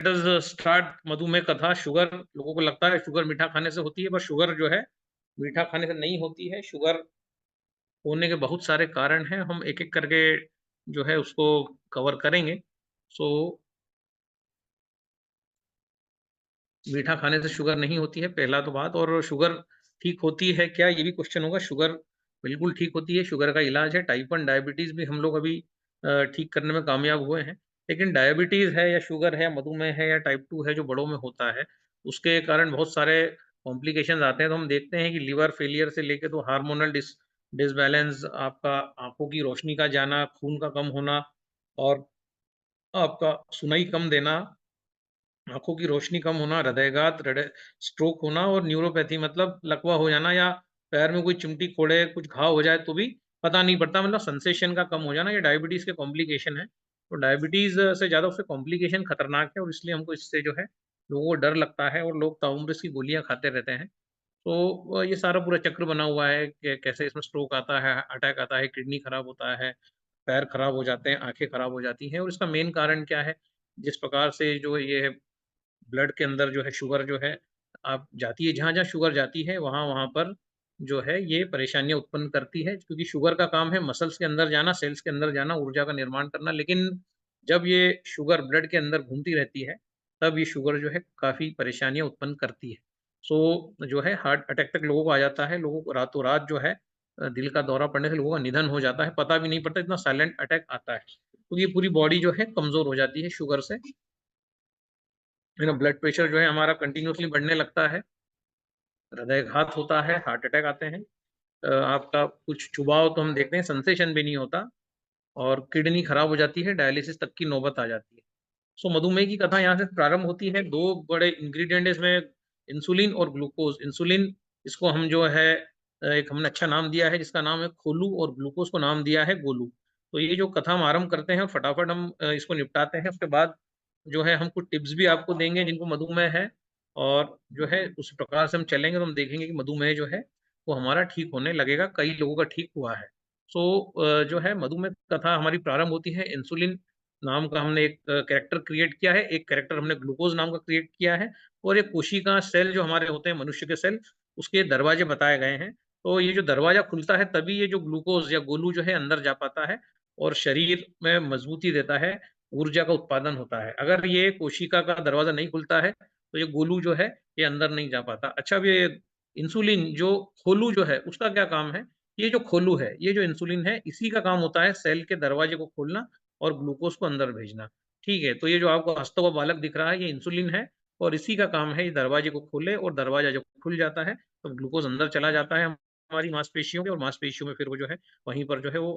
Start मधुमेह कथा। Sugar, लोगों को लगता है शुगर मीठा खाने से होती है, पर शुगर जो है मीठा खाने से नहीं होती है। शुगर होने के बहुत सारे कारण हैं, हम एक एक करके जो है उसको कवर करेंगे। सो मीठा खाने से शुगर नहीं होती है, पहला तो बात। और शुगर ठीक होती है क्या, ये भी क्वेश्चन होगा। शुगर बिल्कुल ठीक होती है, शुगर का इलाज है। टाइप 1 डायबिटीज भी हम लोग अभी ठीक करने में कामयाब हुए हैं। लेकिन डायबिटीज है या शुगर है, मधुमेह है या टाइप 2 है जो बड़ों में होता है, उसके कारण बहुत सारे कॉम्प्लिकेशंस आते हैं। तो हम देखते हैं कि लीवर फेलियर से लेके तो हार्मोनल डिसबैलेंस, आपका आंखों की रोशनी का जाना, खून का कम होना, और आपका सुनाई कम देना, आंखों की रोशनी कम होना, हृदयघात, हृदय स्ट्रोक होना, और न्यूरोपैथी मतलब लकवा हो जाना, या पैर में कोई चिमटी फोड़े कुछ घाव हो जाए तो भी पता नहीं पड़ता, मतलब सेंसेशन का कम हो जाना, ये डायबिटीज के कॉम्प्लिकेशन है। तो डायबिटीज से ज्यादा उसके कॉम्प्लिकेशन खतरनाक है, और इसलिए हमको इससे जो है लोगों को डर लगता है, और लोग ताउम्र इसकी गोलियां खाते रहते हैं। तो ये सारा पूरा चक्र बना हुआ है कि कैसे इसमें स्ट्रोक आता है, अटैक आता है, किडनी खराब होता है, पैर खराब हो जाते हैं, आंखें खराब हो जाती हैं। और इसका मेन कारण क्या है, जिस प्रकार से जो ये ब्लड के अंदर जो है शुगर जो है आप जाती है, जहाँ जहाँ शुगर जाती है वहाँ वहाँ पर जो है ये परेशानियां उत्पन्न करती है। क्योंकि शुगर का काम है मसल्स के अंदर जाना, सेल्स के अंदर जाना, ऊर्जा का निर्माण करना। लेकिन जब ये शुगर ब्लड के अंदर घूमती रहती है, तब ये शुगर जो है काफी परेशानियां उत्पन्न करती है। सो जो है हार्ट अटैक तक लोगों को आ जाता है, लोगों को रातों रात जो है दिल का दौरा पड़ने से लोगों का निधन हो जाता है, पता भी नहीं पड़ता, इतना साइलेंट अटैक आता है। तो ये पूरी बॉडी जो है कमजोर हो जाती है शुगर से। ब्लड प्रेशर जो है हमारा कंटिन्यूअसली बढ़ने लगता है, हृदयघात होता है, हार्ट अटैक आते हैं। आपका कुछ चुबाव तो हम देखते हैं, सेंसेशन भी नहीं होता, और किडनी खराब हो जाती है, डायलिसिस तक की नौबत आ जाती है। सो मधुमेह की कथा यहाँ से प्रारंभ होती है। दो बड़े इंग्रेडिएंट इसमें, इंसुलिन और ग्लूकोज। इंसुलिन, इसको हम जो है एक हमने अच्छा नाम दिया है जिसका नाम है खोलू, और ग्लूकोज को नाम दिया है गोलू। तो ये जो कथा हम आरंभ करते हैं और फटाफट हम इसको निपटाते हैं, उसके बाद जो है हम कुछ टिप्स भी आपको देंगे जिनको मधुमेह है, और जो है उस प्रकार से हम चलेंगे तो हम देखेंगे कि मधुमेह जो है वो हमारा ठीक होने लगेगा, कई लोगों का ठीक हुआ है। सो जो है मधुमेह कथा हमारी प्रारंभ होती है, इंसुलिन नाम का हमने एक कैरेक्टर क्रिएट किया है, एक कैरेक्टर हमने ग्लूकोज नाम का क्रिएट किया है, और एक कोशिका सेल जो हमारे होते हैं मनुष्य के सेल, उसके दरवाजे बताए गए हैं। तो ये जो दरवाजा खुलता है तभी ये जो ग्लूकोज या गोलू जो है अंदर जा पाता है, और शरीर में मजबूती देता है, ऊर्जा का उत्पादन होता है। अगर ये कोशिका का दरवाजा नहीं खुलता है तो ये गोलू जो है ये अंदर नहीं जा पाता। अच्छा, अब ये इंसुलिन जो खोलू जो है उसका क्या काम है, ये जो खोलू है, ये जो इंसुलिन है, इसी का काम होता है सेल के दरवाजे को खोलना और ग्लूकोज को अंदर भेजना। ठीक है, तो ये जो आपको हंसता हुआ बालक दिख रहा है ये इंसुलिन है, और इसी का काम है ये दरवाजे को खोले, और दरवाजा जब खुल जाता है तो ग्लूकोज अंदर चला जाता है हमारी मांसपेशियों के, और मांसपेशियों में फिर वो जो है वहीं पर जो है वो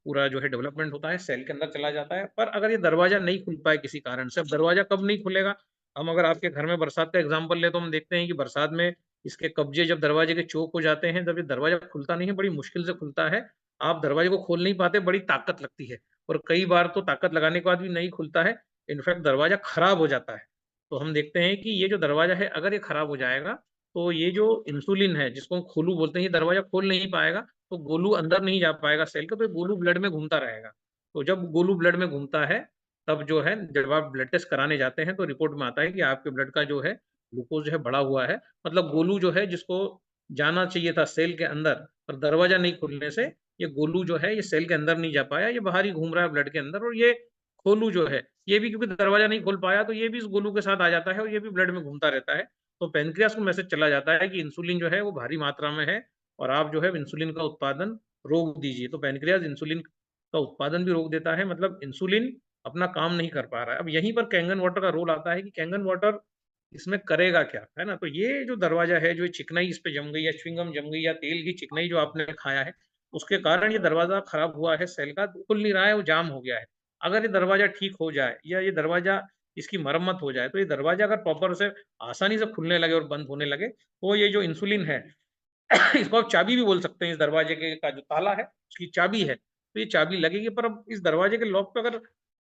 पूरा जो है डेवलपमेंट होता है, सेल के अंदर चला जाता है। पर अगर ये दरवाजा नहीं खुल पाए किसी कारण से, अब दरवाजा कब नहीं खुलेगा, हम अगर आपके घर में बरसात का एग्जाम्पल ले तो हम देखते हैं कि बरसात में इसके कब्जे जब दरवाजे के चोक हो जाते हैं, जब ये दरवाजा खुलता नहीं है, बड़ी मुश्किल से खुलता है, आप दरवाजे को खोल नहीं पाते, बड़ी ताकत लगती है, और कई बार तो ताकत लगाने के बाद भी नहीं खुलता है, इनफैक्ट दरवाजा खराब हो जाता है। तो हम देखते हैं कि ये जो दरवाजा है अगर ये खराब हो जाएगा, तो ये जो इंसुलिन है जिसको हम खोलू बोलते हैं, ये दरवाजा खोल नहीं पाएगा, तो गोलू अंदर नहीं जा पाएगा सेल के, तो ये गोलू ब्लड में घूमता रहेगा। तो जब गोलू ब्लड में घूमता है, तब जो है जब आप ब्लड टेस्ट कराने जाते हैं तो रिपोर्ट में आता है कि आपके ब्लड का जो है ग्लूकोज जो है बढ़ा हुआ है। मतलब गोलू जो है जिसको जाना चाहिए था सेल के अंदर, पर दरवाजा नहीं खुलने से ये गोलू जो है ये सेल के अंदर नहीं जा पाया, ये बाहर ही घूम रहा है ब्लड के अंदर। और ये खोलू जो है ये भी क्योंकि दरवाजा नहीं खोल पाया, तो ये भी इस गोलू के साथ आ जाता है, और ये भी ब्लड में घूमता रहता है। तो पेनक्रियास को मैसेज चला जाता है कि इंसुलिन जो है वो भारी मात्रा में है, और आप जो है इंसुलिन का उत्पादन रोक दीजिए। तो पेनक्रियास इंसुलिन का उत्पादन भी रोक देता है, मतलब इंसुलिन अपना काम नहीं कर पा रहा है। अब यहीं पर कैंगन वाटर का रोल आता है कि कैंगन वाटर इसमें करेगा क्या, है ना। तो ये जो दरवाजा है, जो चिकनाई इस पे जम गई, या च्युइंगम जम गई, या तेल की चिकनाई जो आपने खाया है, उसके कारण ये दरवाजा खराब हुआ है, सेल का खुल नहीं रहा है, वो जाम हो गया है। अगर ये दरवाजा ठीक हो जाए, या ये दरवाजा इसकी मरम्मत हो जाए, तो ये दरवाजा अगर प्रॉपर से आसानी से खुलने लगे और बंद होने लगे, तो ये जो इंसुलिन है इसको आप चाबी भी बोल सकते हैं, इस दरवाजे के का जो ताला है उसकी चाबी है, तो ये चाबी लगेगी। पर अब इस दरवाजे के लॉक पे अगर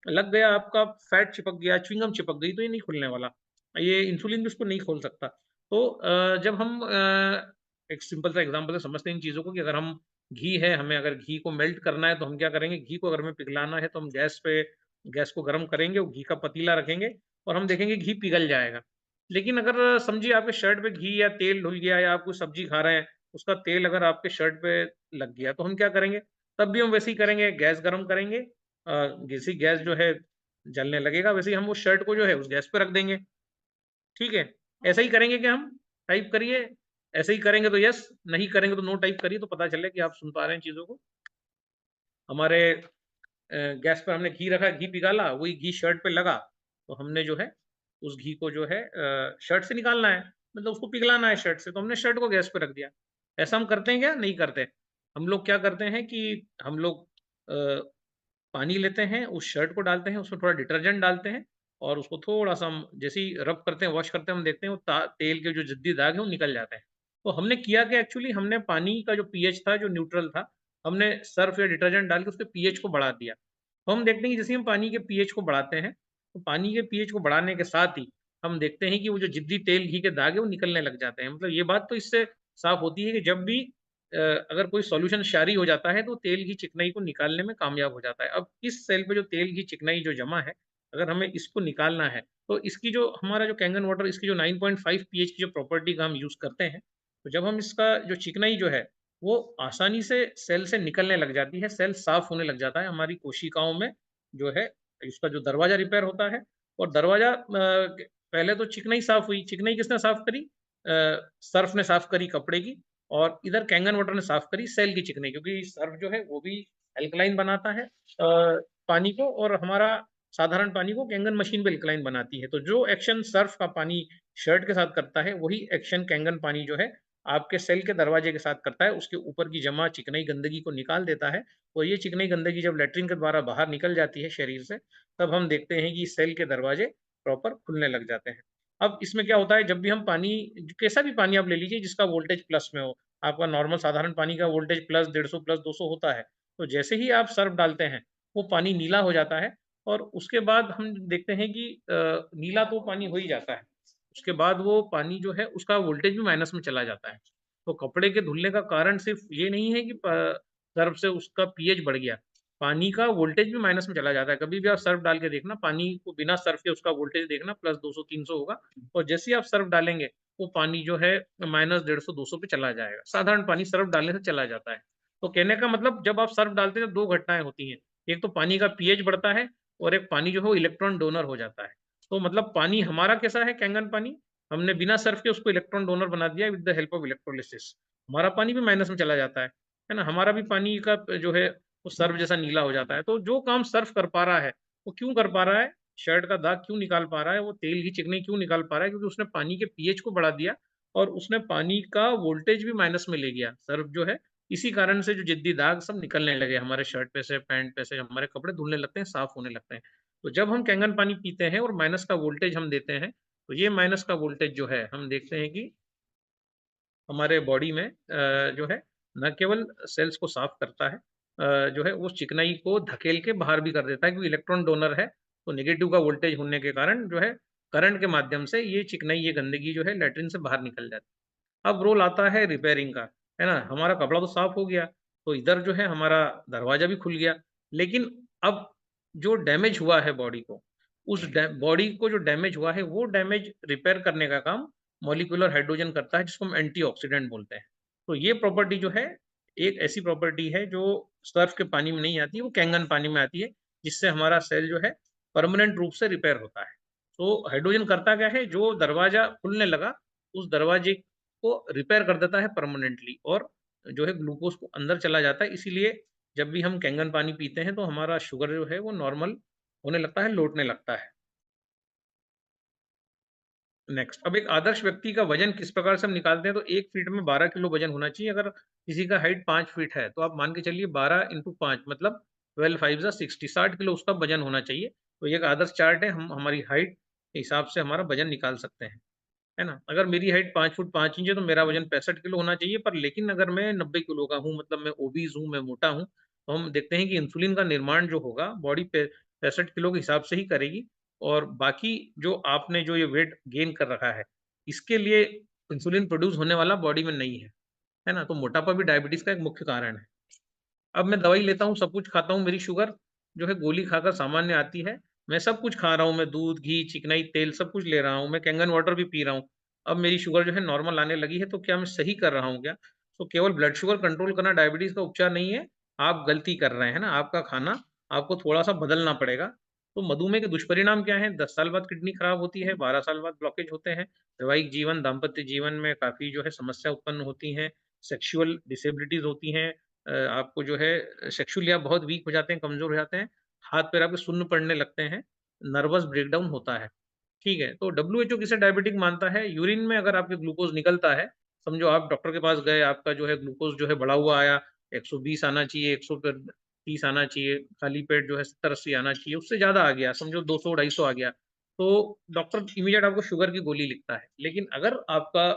लग गया, आपका फैट चिपक गया, च्युइंगम चिपक गई, तो ये नहीं खुलने वाला, ये इंसुलिन भी उसको नहीं खोल सकता। तो जब हम एक सिंपल सा एग्जांपल से समझते हैं इन चीज़ों को, कि अगर हम घी है, हमें अगर घी को मेल्ट करना है तो हम क्या करेंगे, घी को अगर हमें पिघलाना है तो हम गैस को गर्म करेंगे और घी का पतीला रखेंगे, और हम देखेंगे घी पिघल जाएगा। लेकिन अगर समझिए आपके शर्ट पे घी या तेल धुल गया या आप कोई सब्ज़ी खा रहे हैं, उसका तेल अगर आपके शर्ट पे लग गया, तो हम क्या करेंगे? तब भी हम वैसे ही करेंगे, गैस गरम करेंगे, जैसे ही गैस जो है जलने लगेगा, वैसे ही हम उस शर्ट को जो है उस गैस पे रख देंगे, ठीक है? ऐसा ही करेंगे क्या हम? टाइप करिए, ऐसे ही करेंगे तो येस, नहीं करेंगे तो नो टाइप करिए, तो पता चले कि आप सुन पा रहे हैं चीज़ों को। हमारे गैस पर हमने घी रखा, घी पिघाला, वही घी शर्ट पे लगा, तो हमने जो है उस घी को जो है शर्ट से निकालना है, मतलब उसको पिघलाना है शर्ट से, तो हमने शर्ट को गैस पे रख दिया। ऐसा हम करते हैं क्या? नहीं करते। हम लोग क्या करते हैं कि हम लोग पानी लेते हैं, उस शर्ट को डालते हैं, उसमें थोड़ा डिटर्जेंट डालते हैं और उसको थोड़ा-सा हम जैसे ही रब करते हैं, वॉश करते हैं, हम देखते हैं वो तेल के जो ज़िद्दी दाग हैं, वो निकल जाते हैं। तो हमने किया क्या एक्चुअली हमने पानी का जो पीएच था, जो न्यूट्रल था, हमने सर्फ़ या डिटर्जेंट डाल के उसके पीएच को बढ़ा दिया। तो हम देखते हैं कि जैसे ही हम पानी के पीएच को बढ़ाते हैं, तो पानी के पीएच को बढ़ाने के साथ ही हम देखते हैं कि वो जो ज़िद्दी तेल, घी के दाग हैं, वो निकलने लग जाते हैं। मतलब ये बात तो इससे साफ़ होती है कि जब भी अगर कोई सॉल्यूशन क्षारीय हो जाता है, तो तेल की चिकनाई को निकालने में कामयाब हो जाता है। अब इस सेल पे जो तेल की चिकनाई जो जमा है, अगर हमें इसको निकालना है, तो इसकी जो हमारा जो कैंगन वाटर इसकी जो 9.5 पीएच की जो प्रॉपर्टी का हम यूज़ करते हैं, तो जब हम इसका जो चिकनाई जो है, वो आसानी से सेल से निकलने लग जाती है, सेल साफ होने लग जाता है, हमारी कोशिकाओं में जो है, इसका जो दरवाज़ा रिपेयर होता है और दरवाज़ा पहले तो चिकनाई साफ हुई, चिकनाई किसने साफ करी? सर्फ़ ने साफ करी कपड़े की और इधर कैंगन वाटर ने साफ करी सेल की चिकनाई क्योंकि सर्फ जो है वो भी अल्कलाइन बनाता है पानी को और हमारा साधारण पानी को कैंगन मशीन भी अल्कलाइन बनाती है। तो जो एक्शन सर्फ का पानी शर्ट के साथ करता है, वही एक्शन कैंगन पानी जो है आपके सेल के दरवाजे के साथ करता है। उसके ऊपर की जमा चिकनाई गंदगी को निकाल देता है और ये चिकनाई गंदगी जब लैट्रिन के द्वारा बाहर निकल जाती है शरीर से, तब हम देखते हैं कि सेल के दरवाजे प्रॉपर खुलने लग जाते हैं। अब इसमें क्या होता है जब भी हम पानी कैसा भी पानी आप ले लीजिए जिसका वोल्टेज प्लस में हो, आपका नॉर्मल साधारण पानी का वोल्टेज प्लस 150 प्लस 200 होता है। तो जैसे ही आप सर्फ डालते हैं, वो पानी नीला हो जाता है और उसके बाद हम देखते हैं कि नीला तो पानी हो ही जाता है। उसके बाद वो पानी जो है उसका वोल्टेज भी माइनस में चला जाता है। तो कपड़े के धुलने का कारण सिर्फ़ ये नहीं है कि सर्फ से उसका पीएच बढ़ गया। पानी का वोल्टेज भी माइनस में चला जाता है। कभी भी आप सर्फ डाल के देखना, पानी को बिना सर्फ के उसका वोल्टेज देखना प्लस 200-300 होगा और जैसे ही आप सर्फ डालेंगे, वो पानी जो है माइनस 150-200 पे चला जाएगा। साधारण पानी सर्फ डालने से चला जाता है। तो कहने का मतलब जब आप सर्फ डालते हैं तो 2 घटनाएँ होती हैं। एक तो पानी का पीएच बढ़ता है और एक पानी जो है वो इलेक्ट्रॉन डोनर हो जाता है। तो मतलब पानी हमारा कैसा है कैंगन पानी, हमने बिना सर्फ के उसको इलेक्ट्रॉन डोनर बना दिया with the help of electrolysis. हमारा पानी भी माइनस में चला जाता है ना? हमारा भी पानी का जो है वो सर्फ जैसा नीला हो जाता है। तो जो काम सर्फ कर पा रहा है, वो क्यों कर पा रहा है? शर्ट का दाग क्यों निकाल पा रहा है? वो तेल की चिकनाई क्यों निकाल पा रहा है? क्योंकि उसने पानी के पीएच को बढ़ा दिया और उसने पानी का वोल्टेज भी माइनस में ले गया। सर्फ जो है, इसी कारण से जो ज़िद्दी दाग सब निकलने लगे हमारे शर्ट पे से, पैंट पे से, हमारे कपड़े धुलने लगते हैं, साफ होने लगते हैं। तो जब हम कैंगन पानी पीते हैं और माइनस का वोल्टेज हम देते हैं, तो ये माइनस का वोल्टेज जो है, हम देखते हैं कि हमारे बॉडी में जो है न केवल सेल्स को साफ करता है जो है वो चिकनाई को धकेल के बाहर भी कर देता है क्योंकि इलेक्ट्रॉन डोनर है तो नेगेटिव का वोल्टेज होने के कारण जो है करंट के माध्यम से ये चिकनाई ये गंदगी जो है लैट्रिन से बाहर निकल जाती है। अब रोल आता है रिपेयरिंग का, है ना? हमारा कपड़ा तो साफ हो गया, तो इधर जो है हमारा दरवाजा भी खुल गया। लेकिन अब जो डैमेज हुआ है बॉडी को, उस बॉडी को जो डैमेज हुआ है वो डैमेज रिपेयर करने का काम मॉलिक्यूलर हाइड्रोजन करता है जिसको हम एंटीऑक्सीडेंट बोलते हैं। तो ये प्रॉपर्टी जो है, एक ऐसी प्रॉपर्टी है जो सर्फ के पानी में नहीं आती है, वो कैंगन पानी में आती है, जिससे हमारा सेल जो है परमानेंट रूप से रिपेयर होता है। तो हाइड्रोजन करता क्या है, जो दरवाज़ा खुलने लगा, उस दरवाजे को रिपेयर कर देता है परमानेंटली और जो है ग्लूकोज़ को अंदर चला जाता है। इसीलिए जब भी हम कैंगन पानी पीते हैं, तो हमारा शुगर जो है वो नॉर्मल होने लगता है, लौटने लगता है। नेक्स्ट, अब एक आदर्श व्यक्ति का वजन किस प्रकार से हम निकालते हैं तो 1 फीट में 12 किलो वजन होना चाहिए। अगर किसी का हाइट 5 फीट है तो आप मान के चलिए 12 इंटू 5 मतलब 12 5 ज़ा 60 60 किलो उसका वजन होना चाहिए। तो ये एक आदर्श चार्ट है, हम हमारी हाइट के हिसाब से हमारा वजन निकाल सकते हैं, है ना? अगर मेरी हाइट 5 फुट 5 इंच है तो मेरा वजन 65 किलो होना चाहिए, पर लेकिन अगर मैं 90 किलो का हूँ मतलब मैं ओबीज़ हूँ, मैं मोटा हूँ, तो हम देखते हैं कि इंसुलिन का निर्माण जो होगा बॉडी पे 65 किलो के हिसाब से ही करेगी और बाकी जो आपने जो ये वेट गेन कर रखा है, इसके लिए इंसुलिन प्रोड्यूस होने वाला बॉडी में नहीं है ना? तो मोटापा भी डायबिटीज़ का एक मुख्य कारण है। अब मैं दवाई लेता हूँ, सब कुछ खाता हूँ, मेरी शुगर जो है गोली खाकर सामान्य आती है, मैं सब कुछ खा रहा हूँ, मैं दूध, घी, चिकनाई तेल सब कुछ ले रहा हूँ, मैं कैंगन वाटर भी पी रहा हूँ। अब मेरी शुगर जो है नॉर्मल आने लगी है, तो क्या मैं सही कर रहा हूँ क्या? तो केवल ब्लड शुगर कंट्रोल करना डायबिटीज़ का उपचार नहीं है, आप गलती कर रहे हैं ना, आपका खाना आपको थोड़ा-सा बदलना पड़ेगा। तो मधुमेह के दुष्परिणाम क्या हैं? 10 साल बाद किडनी खराब होती है, 12 साल बाद ब्लॉकेज होते हैं, वैवाहिक जीवन, दाम्पत्य जीवन में काफ़ी जो है समस्या उत्पन्न होती हैं, सेक्सुअल डिसेबिलिटीज़ होती हैं, आपको जो है सेक्सुअली आप बहुत वीक हो जाते हैं, कमज़ोर हो जाते हैं, हाथ-पैर आपके सुन्न पड़ने लगते हैं, नर्वस ब्रेकडाउन होता है। ठीक है, तो डब्ल्यूएचओ किसे डायबिटिक मानता है? यूरिन में अगर आपके ग्लूकोज़ निकलता है, समझो आप डॉक्टर के पास गए, आपका जो है ग्लूकोज़ जो है बढ़ा हुआ आया, 120 आना चाहिए, 130 आना चाहिए, खाली पेट जो है 70-80 आना चाहिए, उससे ज़्यादा आ गया, समझो 200-250 आ गया, तो डॉक्टर इमीडिएट आपको शुगर की गोली लिखता है। लेकिन अगर आपका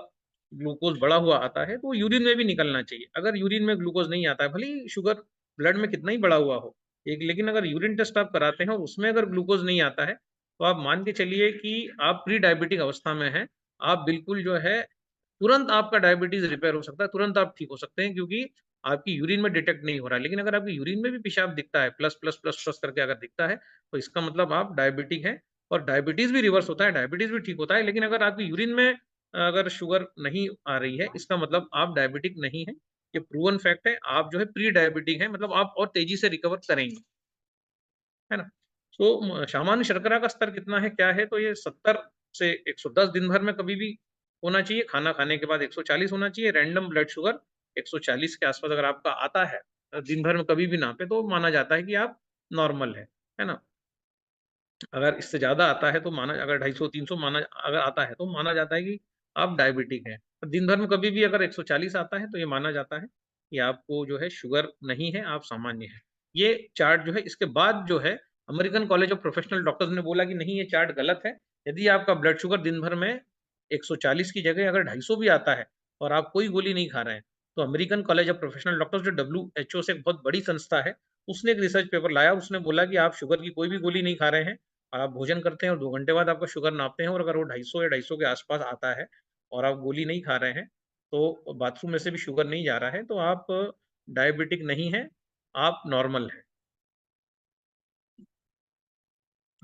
ग्लूकोज़ बढ़ा हुआ आता है, तो यूरिन में भी निकलना चाहिए। अगर यूरिन में ग्लूकोज़ नहीं आता है, भले ही शुगर ब्लड में कितना ही बढ़ा हुआ हो, लेकिन अगर यूरिन टेस्ट आप कराते हैं और उसमें अगर ग्लूकोज़ नहीं आता है, तो आप मान के चलिए कि आप प्री डायबिटिक अवस्था में हैं। आप बिल्कुल जो है तुरंत आपका डायबिटीज़ रिपेयर हो सकता है, तुरंत आप ठीक हो सकते हैं क्योंकि आपकी यूरिन में डिटेक्ट नहीं हो रहा है। लेकिन अगर आपकी यूरिन में भी पेशाब दिखता है, प्लस, प्लस, प्लस, प्लस करके अगर दिखता है, तो इसका मतलब आप डायबिटिक हैं और डायबिटीज़ भी रिवर्स होता है, डायबिटीज़ भी ठीक होता है। लेकिन अगर आपकी यूरिन में अगर शुगर नहीं आ रही है, इसका मतलब आप डायबिटिक नहीं हैं। ये प्रूवन फैक्ट है, आप जो है प्री डायबिटिक हैं, मतलब आप और तेज़ी से रिकवर करेंगे। है ना? तो सामान्य शर्करा का स्तर कितना है, क्या है? तो ये 70 से 110 दिन भर में कभी भी होना चाहिए, खाना खाने के बाद 140 होना चाहिए, रैंडम ब्लड शुगर 140 के आस-पास अगर आपका आता है दिन भर में कभी भी नापे तो माना जाता है कि आप नॉर्मल हैं, है ना? अगर इससे ज़्यादा आता है तो माना अगर 250-300 माना अगर आता है तो माना जाता है कि आप डायबिटिक हैं। तो दिन भर में कभी भी अगर 140 आता है तो ये माना जाता है कि आपको जो है शुगर नहीं है, आप सामान्य हैं। ये चार्ट जो है इसके बाद जो है American college of professional doctors ने बोला कि नहीं ये चार्ट गलत है। यदि आपका ब्लड शुगर दिन भर में 140 की जगह अगर 250 भी आता है और आप कोई गोली नहीं खा रहे हैं, तो American college of professional doctors जो डब्ल्यूएचओ से एक बहुत बड़ी संस्था है, उसने एक रिसर्च पेपर लाया, उसने बोला कि आप शुगर की कोई भी गोली नहीं खा रहे हैं, आप भोजन करते हैं और 2 घंटे बाद आपका शुगर नापते हैं और अगर वो 250 या 250 के आस-पास आता है और आप गोली नहीं खा रहे हैं, तो बाथरूम में से भी शुगर नहीं जा रहा है, तो आप डायबिटिक नहीं हैं, आप नॉर्मल हैं।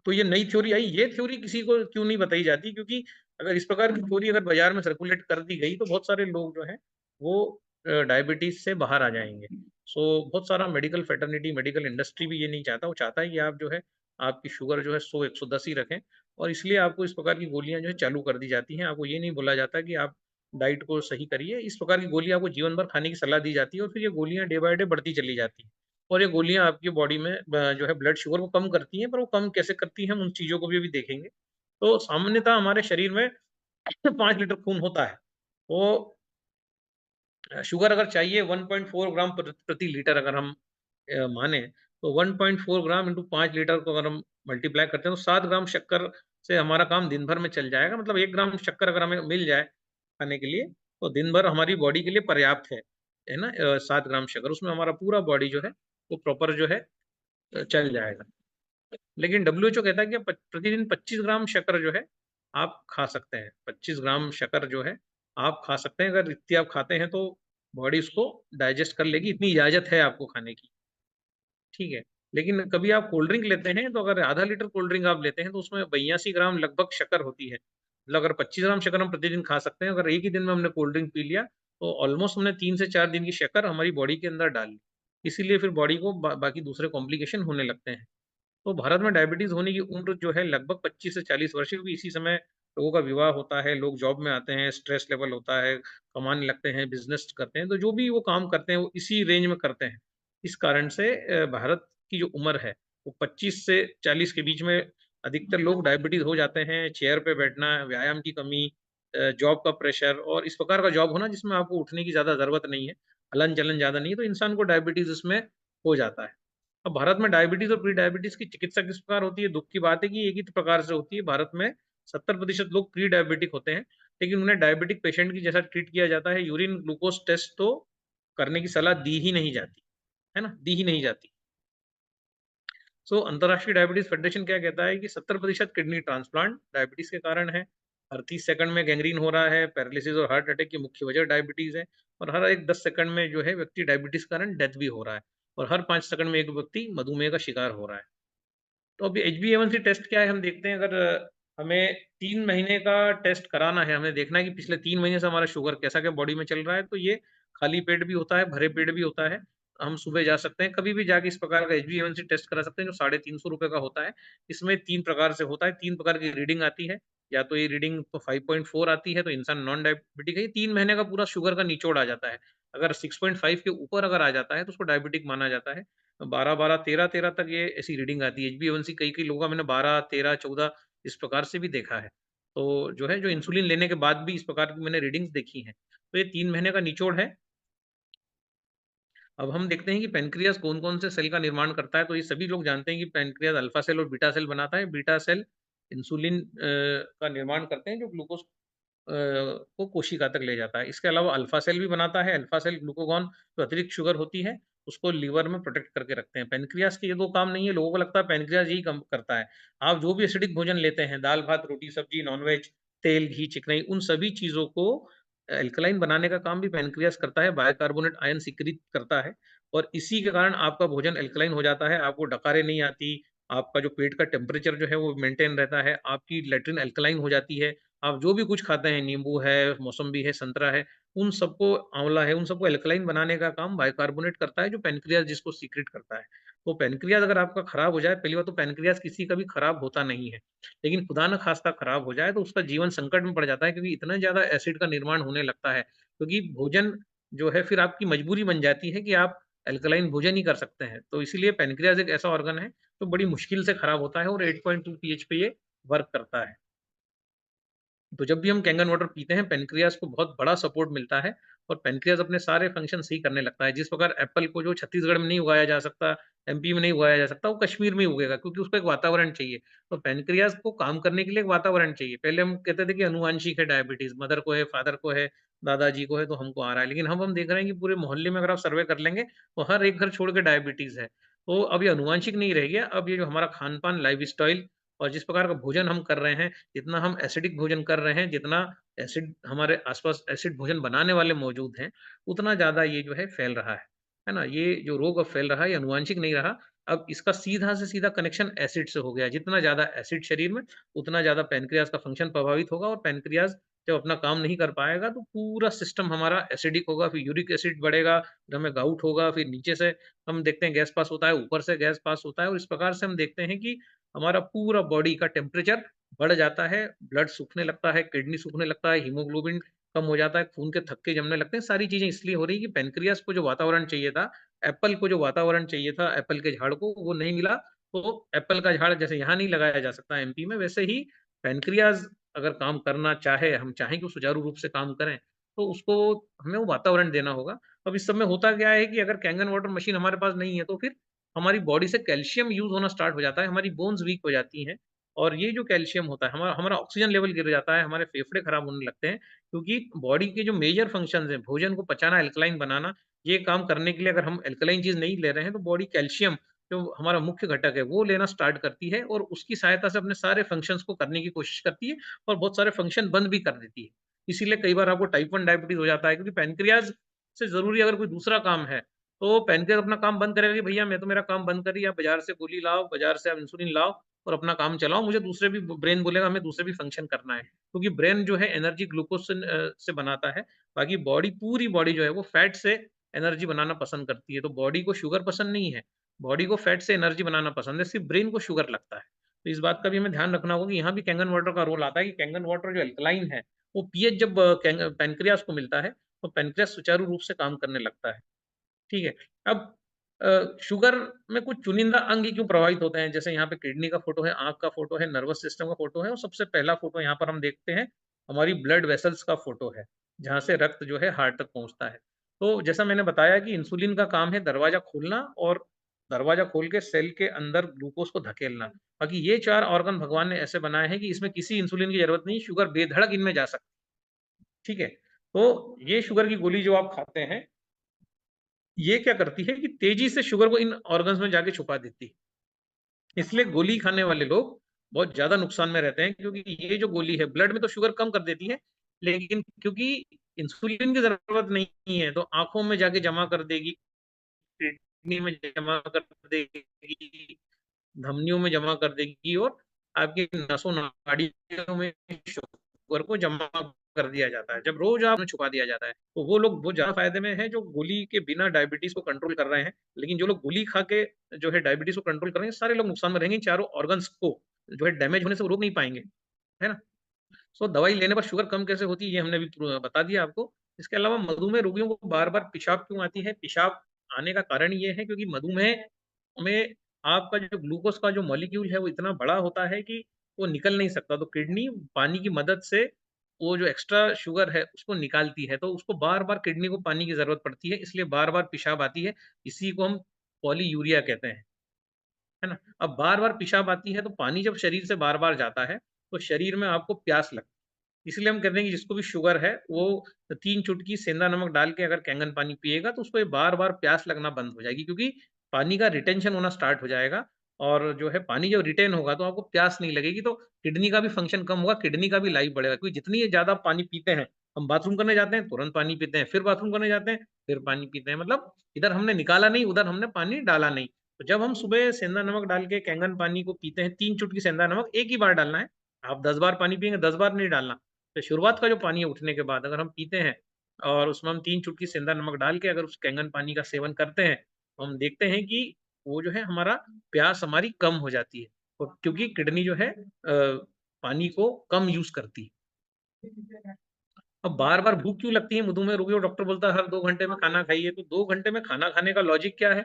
तो ये नई थ्योरी आई, ये थ्योरी किसी को क्यों नहीं बताई जाती क्योंकि अगर इस प्रकार की थ्योरी अगर बाज़ार में सर्कुलेट कर दी गई, तो बहुत सारे लोग जो हैं, वो डायबिटीज़ से बाहर आ जाएँगे। सो बहुत सारा मेडिकल फ्रेटर्निटी, मेडिकल इंडस्ट्री भी ये नहीं चाहता, वो चाहता है कि आप जो है, आपकी शुगर जो है 100-110 ही रखें और इसलिए आपको इस प्रकार की गोलियाँ जो है चालू कर दी जाती हैं। आपको ये नहीं बोला जाता कि आप डाइट को सही करिए, इस प्रकार की गोलियाँ आपको जीवन भर खाने की सलाह दी जाती है और फिर ये गोलियाँ डे बाय डे बढ़ती चली जाती हैं। और ये गोलियाँ आपकी बॉडी में जो है ब्लड शुगर को कम करती हैं, पर वो कम कैसे करती हैं, हम उन चीज़ों को भी अभी देखेंगे। तो सामान्यतः हमारे शरीर में 5 लीटर खून होता है। तो शुगर अगर चाहिए 1.4 ग्राम प्रति लीटर अगर हम माने, तो 1.4 ग्राम इंटू 5 लीटर को अगर हम मल्टीप्लाई करते हैं, तो 7 ग्राम शक्कर से हमारा काम दिन भर में चल जाएगा। मतलब 1 ग्राम शक्कर अगर हमें मिल जाए खाने के लिए, तो दिन भर हमारी बॉडी के लिए पर्याप्त है ना? 7 ग्राम शक्कर, उसमें हमारा पूरा बॉडी जो है, वो प्रॉपर जो है चल जाएगा। लेकिन डब्ल्यूएचओ कहता है कि प्रतिदिन 25 ग्राम शक्कर जो है, आप खा सकते हैं। 25 ग्राम शक्कर जो है, आप खा सकते हैं। अगर इतनी आप खाते हैं, तो बॉडी उसको डाइजेस्ट कर लेगी, इतनी इजाज़त है आपको खाने की, ठीक है। लेकिन कभी आप कोल्ड ड्रिंक लेते हैं, तो अगर आधा लीटर कोल्ड ड्रिंक आप लेते हैं, तो उसमें 82 ग्राम लगभग शक्कर होती है। मतलब अगर 25 ग्राम शक्कर हम प्रतिदिन खा सकते हैं, अगर एक ही दिन में हमने कोल्ड ड्रिंक पी लिया, तो ऑलमोस्ट हमने 3 से 4 दिन की शक्कर हमारी बॉडी के अंदर डाल ली। इसीलिए फिर बॉडी को बाकी दूसरे कॉम्प्लिकेशन होने लगते हैं। तो भारत में डायबिटीज़ होने की उम्र जो है लगभग 25 से 40 वर्ष है क्योंकि इसी समय लोगों का विवाह होता है, लोग जॉब में आते हैं, स्ट्रेस लेवल होता है, कमाने लगते हैं, बिज़नेस करते हैं, तो जो भी वो काम करते हैं, वो इसी रेंज में करते हैं। इस कारण से भारत की जो उम्र है, वो 25 से 40 के बीच में अधिकतर लोग डायबिटीज़ हो जाते हैं, चेयर पे बैठना, व्यायाम की कमी, जॉब का प्रेशर और इस प्रकार का जॉब होना जिसमें आपको उठने की ज़्यादा ज़रूरत नहीं है, हलन-चलन ज़्यादा नहीं है, तो इंसान को डायबिटीज़ इसमें हो जाता है। अब भारत में डायबिटीज़ और प्री डायबिटीज़ की चिकित्सा किस प्रकार होती है? दुःख की बात है कि एक ही प्रकार से होती है। भारत में 70% लोग प्री डायबिटिक होते हैं, लेकिन उन्हें डायबिटिक पेशेंट की जैसा ट्रीट किया जाता है। यूरिन ग्लूकोज़ टेस्ट तो करने की सलाह दी ही नहीं जाती, है ना? दी ही नहीं जाती। सो अंतर्राष्ट्रीय डायबिटीज़ फेडरेशन क्या कहता है कि 70% किडनी ट्रांसप्लांट डायबिटीज़ के कारण है। हर 30 सेकंड में गैंग्रीन हो रहा है, पैरालिसिस और हार्ट अटैक की मुख्य वजह डायबिटीज़ है और हर एक 10 सेकंड में जो है व्यक्ति डायबिटीज़ के कारण डेथ भी हो रहा है और हर 5 सेकंड में एक व्यक्ति मधुमेह का शिकार हो रहा है। तो अभी HbA1c टेस्ट क्या है हम देखते हैं। अगर हमें 3 महीने का टेस्ट कराना है, हमें देखना है कि पिछले 3 महीने से हमारा शुगर कैसा क्या बॉडी में चल रहा है, तो ये खाली पेट भी होता है, भरे पेट भी होता है। हम सुबह जा सकते हैं, कभी भी जाके इस प्रकार का HbA1c टेस्ट करा सकते हैं, जो ₹350 का होता है। इसमें 3 प्रकार से होता है, 3 प्रकार की रीडिंग आती है। या तो ये रीडिंग तो 5.4 आती है, तो इंसान नॉन डायबिटिक है। ये 3 महीने का पूरा शुगर का निचोड़ आ जाता है। अगर 6.5 के ऊपर अगर आ जाता है, तो उसको डायबिटिक माना जाता है। 12-12, 13-13 तक ये ऐसी रीडिंग आती है। HbA1c कई-कई लोगों का मैंने 12, 13, 14 इस प्रकार से भी देखा है। तो जो है, जो इंसुलिन लेने के बाद भी इस प्रकार की मैंने रीडिंग्स देखी हैं। तो ये 3 महीने का निचोड़ है। अब हम देखते हैं कि पैनक्रियाज़ कौन-कौन से सेल का निर्माण करता है, तो ये सभी लोग जानते हैं कि पैनक्रियाज़ अल्फा सेल और बीटा सेल बनाता है। बीटा सेल इंसुलिन का निर्माण करते हैं, जो ग्लूकोज़ को कोशिका तक ले जाता है। इसके अलावा अल्फा सेल भी बनाता है। अल्फा सेल ग्लूकागॉन जो अतिरिक्त शुगर होती है, उसको लीवर में प्रोटेक्ट करके रखते हैं। पैनक्रियाज़ के ये 2 काम नहीं है, लोगों को लगता है पैनक्रियाज़ यही काम करता है। आप जो भी एसिडिक भोजन लेते हैं, दाल-भात, रोटी-सब्जी, नॉन-वेज, तेल, घी, चिकनाई, उन सभी चीज़ों को एल्कलाइन बनाने का काम भी पैनक्रियाज़ करता है, बाइकार्बोनेट आयन सिक्रीट करता है और इसी के कारण आपका भोजन एल्कलाइन हो जाता है, आपको डकारें नहीं आती, आपका जो पेट का टेम्परेचर जो है वो मेंटेन रहता है, आपकी लैट्रिन एल्कलाइन हो जाती है। आप जो भी कुछ खाते हैं, नींबू है, मौसम्बी है, संतरा है, उन सबको आँवला है, उन सबको एल्कलाइन बनाने का काम बाइकार्बोनेट करता है, जो पैनक्रियाज़ जिसको सीक्रेट करता है। तो पैनक्रियाज़ अगर आपका खराब हो जाए, पहली बात तो पैनक्रियाज़ किसी का भी खराब होता नहीं है। लेकिन खुदा न ख़ास्ता खराब हो जाए, तो उसका जीवन संकट में पड़ जाता है, क्योंकि इतना ज़्यादा एसिड का निर्माण होने लगता है। क्योंकि भोजन जो है फिर आपकी मजबूरी बन जाती है कि आप एल्कलाइन भोजन ही कर सकते हैं। तो इसीलिए पैनक्रियाज़ एक ऐसा ऑर्गन है, जो बड़ी मुश्किल से खराब होता है और 8.2 पीएच पे ये वर्क करता है। तो जब भी हम कैंगन वाटर पीते हैं, पैनक्रियाज़ को बहुत बड़ा सपोर्ट मिलता है और पैनक्रियाज़ अपने सारे फंक्शन सही करने लगता है। जिस प्रकार एप्पल को जो छत्तीसगढ़ में नहीं उगाया जा सकता, एमपी में नहीं उगाया जा सकता, वो कश्मीर में ही उगेगा, क्योंकि उसको एक वातावरण चाहिए। तो पैनक्रियाज़ को काम करने के लिए एक वातावरण चाहिए। पहले हम कहते थे कि आनुवांशिक है डायबिटीज़, मदर को है, फादर को है, दादाजी को है, तो हमको आ रहा है। लेकिन अब हम देख रहे हैं कि पूरे मोहल्ले में अगर आप सर्वे कर लेंगे, तो हर एक घर छोड़ के डायबिटीज़ है। तो अब ये आनुवांशिक नहीं रह गया, अब ये जो हमारा खान-पान, लाइफ़स्टाइल और जिस प्रकार का भोजन हम कर रहे हैं, जितना हम एसिडिक भोजन कर रहे हैं, जितना एसिड हमारे आस-पास एसिड भोजन बनाने वाले मौजूद हैं, उतना ज़्यादा ये जो है फैल रहा है ना? ये जो रोग अब फैल रहा है, ये आनुवांशिक नहीं रहा, अब इसका सीधा से सीधा कनेक्शन एसिड से हो गया है। जितना ज़्यादा एसिड शरीर में, उतना ज़्यादा पैनक्रियाज़ का फंक्शन प्रभावित होगा और पैनक्रियाज़ जब अपना काम नहीं कर पाएगा, तो पूरा सिस्टम हमारा एसिडिक होगा, फिर यूरिक एसिड बढ़ेगा, फिर हमें गाउट होगा, फिर नीचे से हम देखते हैं गैस पास होता है, ऊपर से गैस पास होता है और इस प्रकार से हम देखते हैं कि हमारा पूरा बॉडी का टेम्परेचर बढ़ जाता है, ब्लड सूखने लगता है, किडनी सूखने लगता है, हीमोग्लोबिन कम हो जाता है, खून के थक्के जमने लगते हैं। सारी चीज़ें इसलिए हो रही है कि पैनक्रियाज़ को जो वातावरण चाहिए था, एप्पल को जो वातावरण चाहिए था, एप्पल के झाड़ को, वो नहीं मिला। तो एप्पल का झाड़ जैसे यहाँ नहीं लगाया जा सकता एमपी में, वैसे ही पैनक्रियाज़ अगर काम करना चाहे, हम चाहें कि वो सुचारू रूप से काम करें, तो उसको हमें वो वातावरण देना होगा। अब इस सब में होता क्या है कि अगर कैंगन वाटर मशीन हमारे पास नहीं है, तो फिर हमारी बॉडी से कैल्शियम यूज़ होना स्टार्ट हो जाता है, हमारी बोन्स वीक हो जाती हैं और ये जो कैल्शियम होता है, हमारा हमारा ऑक्सीजन लेवल गिर जाता है, हमारे फेफड़े खराब होने लगते हैं, क्योंकि बॉडी के जो मेजर फंक्शंस हैं, भोजन को पचाना, एल्कलाइन बनाना, ये काम करने के लिए अगर हम एल्कलाइन चीज़ नहीं ले रहे हैं, तो बॉडी कैल्शियम जो हमारा मुख्य घटक है, वो लेना स्टार्ट करती है और उसकी सहायता से अपने सारे फंक्शंस को करने की कोशिश करती है और बहुत सारे फंक्शन बंद भी कर देती है। इसीलिए कई बार आपको टाइप 1 डायबिटीज़ हो जाता है, क्योंकि पैनक्रियाज़ से ज़रूरी अगर कोई दूसरा काम है, तो पैनक्रियाज़ अपना काम बंद करेगा कि भैया मैं तो मेरा काम बंद कर रही, आप बाज़ार से गोली लाओ, बाज़ार से आप इंसुलिन लाओ और अपना काम चलाओ, मुझे दूसरे भी ब्रेन बोलेगा हमें दूसरे भी फंक्शन करना है। क्योंकि ब्रेन जो है एनर्जी ग्लूकोज़ से बनाता है, बाकी बॉडी पूरी बॉडी जो है वो फैट से एनर्जी बनाना पसंद करती है, तो बॉडी को शुगर पसंद नहीं है, बॉडी को फैट से एनर्जी बनाना पसंद है, सिर्फ़ ब्रेन को शुगर लगता है। तो इस बात का भी हमें ध्यान रखना होगा कि यहाँ भी कैंगन वाटर का रोल आता है कि कैंगन वाटर जो अल्कलाइन है, वो पीएच जब पैनक्रियाज़ को मिलता है, तो पैनक्रियाज़ सुचारू रूप से काम करने लगता है। ठीक है। अब शुगर में कुछ चुनिंदा अंग ही क्यों प्रभावित होते हैं? जैसे यहाँ पे किडनी का फ़ोटो है, आँख का फ़ोटो है, नर्वस सिस्टम का फ़ोटो है और सबसे पहला फ़ोटो यहाँ पर हम देखते हैं, हमारी ब्लड वेसल्स का फ़ोटो है, जहाँ से रक्त जो है हार्ट तक पहुँचता है। तो जैसा मैंने बताया कि इंसुलिन का काम है दरवाज़ा खोलना और दरवाज़ा खोल के सेल के अंदर ग्लूकोज़ को धकेलना। बाकी ये 4 ऑर्गन भगवान ने ऐसे बनाए हैं कि इसमें किसी इंसुलिन की ज़रूरत नहीं, शुगर बेधड़क इनमें जा सकती है। ठीक है? तो ये शुगर की गोली जो आप खाते हैं, ये क्या करती है कि तेज़ी से शुगर को इन ऑर्गन्स में जाके छुपा देती है। इसलिए गोली खाने वाले लोग बहुत ज़्यादा नुकसान में रहते हैं, क्योंकि ये जो गोली है ब्लड में तो शुगर कम कर देती है, लेकिन क्योंकि इंसुलिन की ज़रूरत नहीं है, तो आँखों में जाके जमा कर देगी, किडनी में जमा कर देगी, धमनियों में जमा कर देगी और आपकी नसों नाड़ियों में शुगर को जमा कर दिया जाता है। जब रोज आपने छुपा दिया जाता है तो वो लोग बहुत ज्यादा फायदे में है जो गोली के बिना डायबिटीज को कंट्रोल कर रहे हैं। लेकिन जो लोग गोली खा के जो है डायबिटीज को कंट्रोल कर रहे हैं, सारे लोग नुकसान में रहेंगे। चारों ऑर्गन्स को जो है डैमेज होने से वो रोक नहीं पाएंगे, है ना। सो दवाई लेने पर शुगर कम कैसे होती है, ये हमने अभी बता दिया आपको। इसके अलावा मधुमेह रोगियों को बार-बार पेशाब क्यों आती है? पेशाब आने का कारण ये है क्योंकि मधुमेह में आपका जो ग्लूकोज़ का जो मॉलिक्यूल है वो इतना बड़ा होता है कि वो निकल नहीं सकता। तो किडनी पानी की मदद से वो जो एक्स्ट्रा शुगर है उसको निकालती है। तो उसको बार-बार किडनी को पानी की ज़रूरत पड़ती है, इसलिए बार-बार पेशाब आती है। इसी को हम पॉलीयूरिया कहते हैं। है ना? अब बार-बार पेशाब आती है तो पानी जब शरीर से बार-बार जाता है, तो शरीर में आपको प्यास लगती है। इसलिए हम कहते हैं कि जिसको भी शुगर है, वो 3 चुटकी सेंधा नमक डाल के अगर कैंगन पानी पिएगा तो उसको ये बार-बार प्यास लगना बंद हो जाएगी, क्योंकि पानी का रिटेंशन होना स्टार्ट हो जाएगा। और जो है पानी जब रिटेन होगा तो आपको प्यास नहीं लगेगी, तो किडनी का भी फंक्शन कम होगा, किडनी का भी लाइफ बढ़ेगा। क्योंकि जितनी ज़्यादा पानी पीते हैं, हम बाथरूम करने जाते हैं, तुरंत पानी पीते हैं, फिर बाथरूम करने जाते हैं, फिर पानी पीते हैं। मतलब इधर हमने निकाला नहीं, उधर हमने पानी डाला नहीं। तो जब हम सुबह सेंधा नमक डाल के कैंगन पानी को पीते हैं, 3 चुटकी सेंधा नमक एक ही बार डालना है। आप 10 बार पानी पिएँगे, 10 बार नहीं डालना। तो शुरुआत का जो पानी है उठने के बाद अगर हम पीते हैं और उसमें हम 3 चुटकी सेंधा नमक डाल के अगर उस कैंगन पानी का सेवन करते हैं, तो हम देखते हैं कि वो जो है हमारा प्यास हमारी कम हो जाती है। और क्योंकि किडनी जो है पानी को कम यूज़ करती है। अब बार-बार भूख क्यों लगती है मधुमेह रोगियों को? डॉक्टर बोलता है हर 2 घंटे में खाना खाइए, तो 2 घंटे में खाना खाने का लॉजिक क्या है?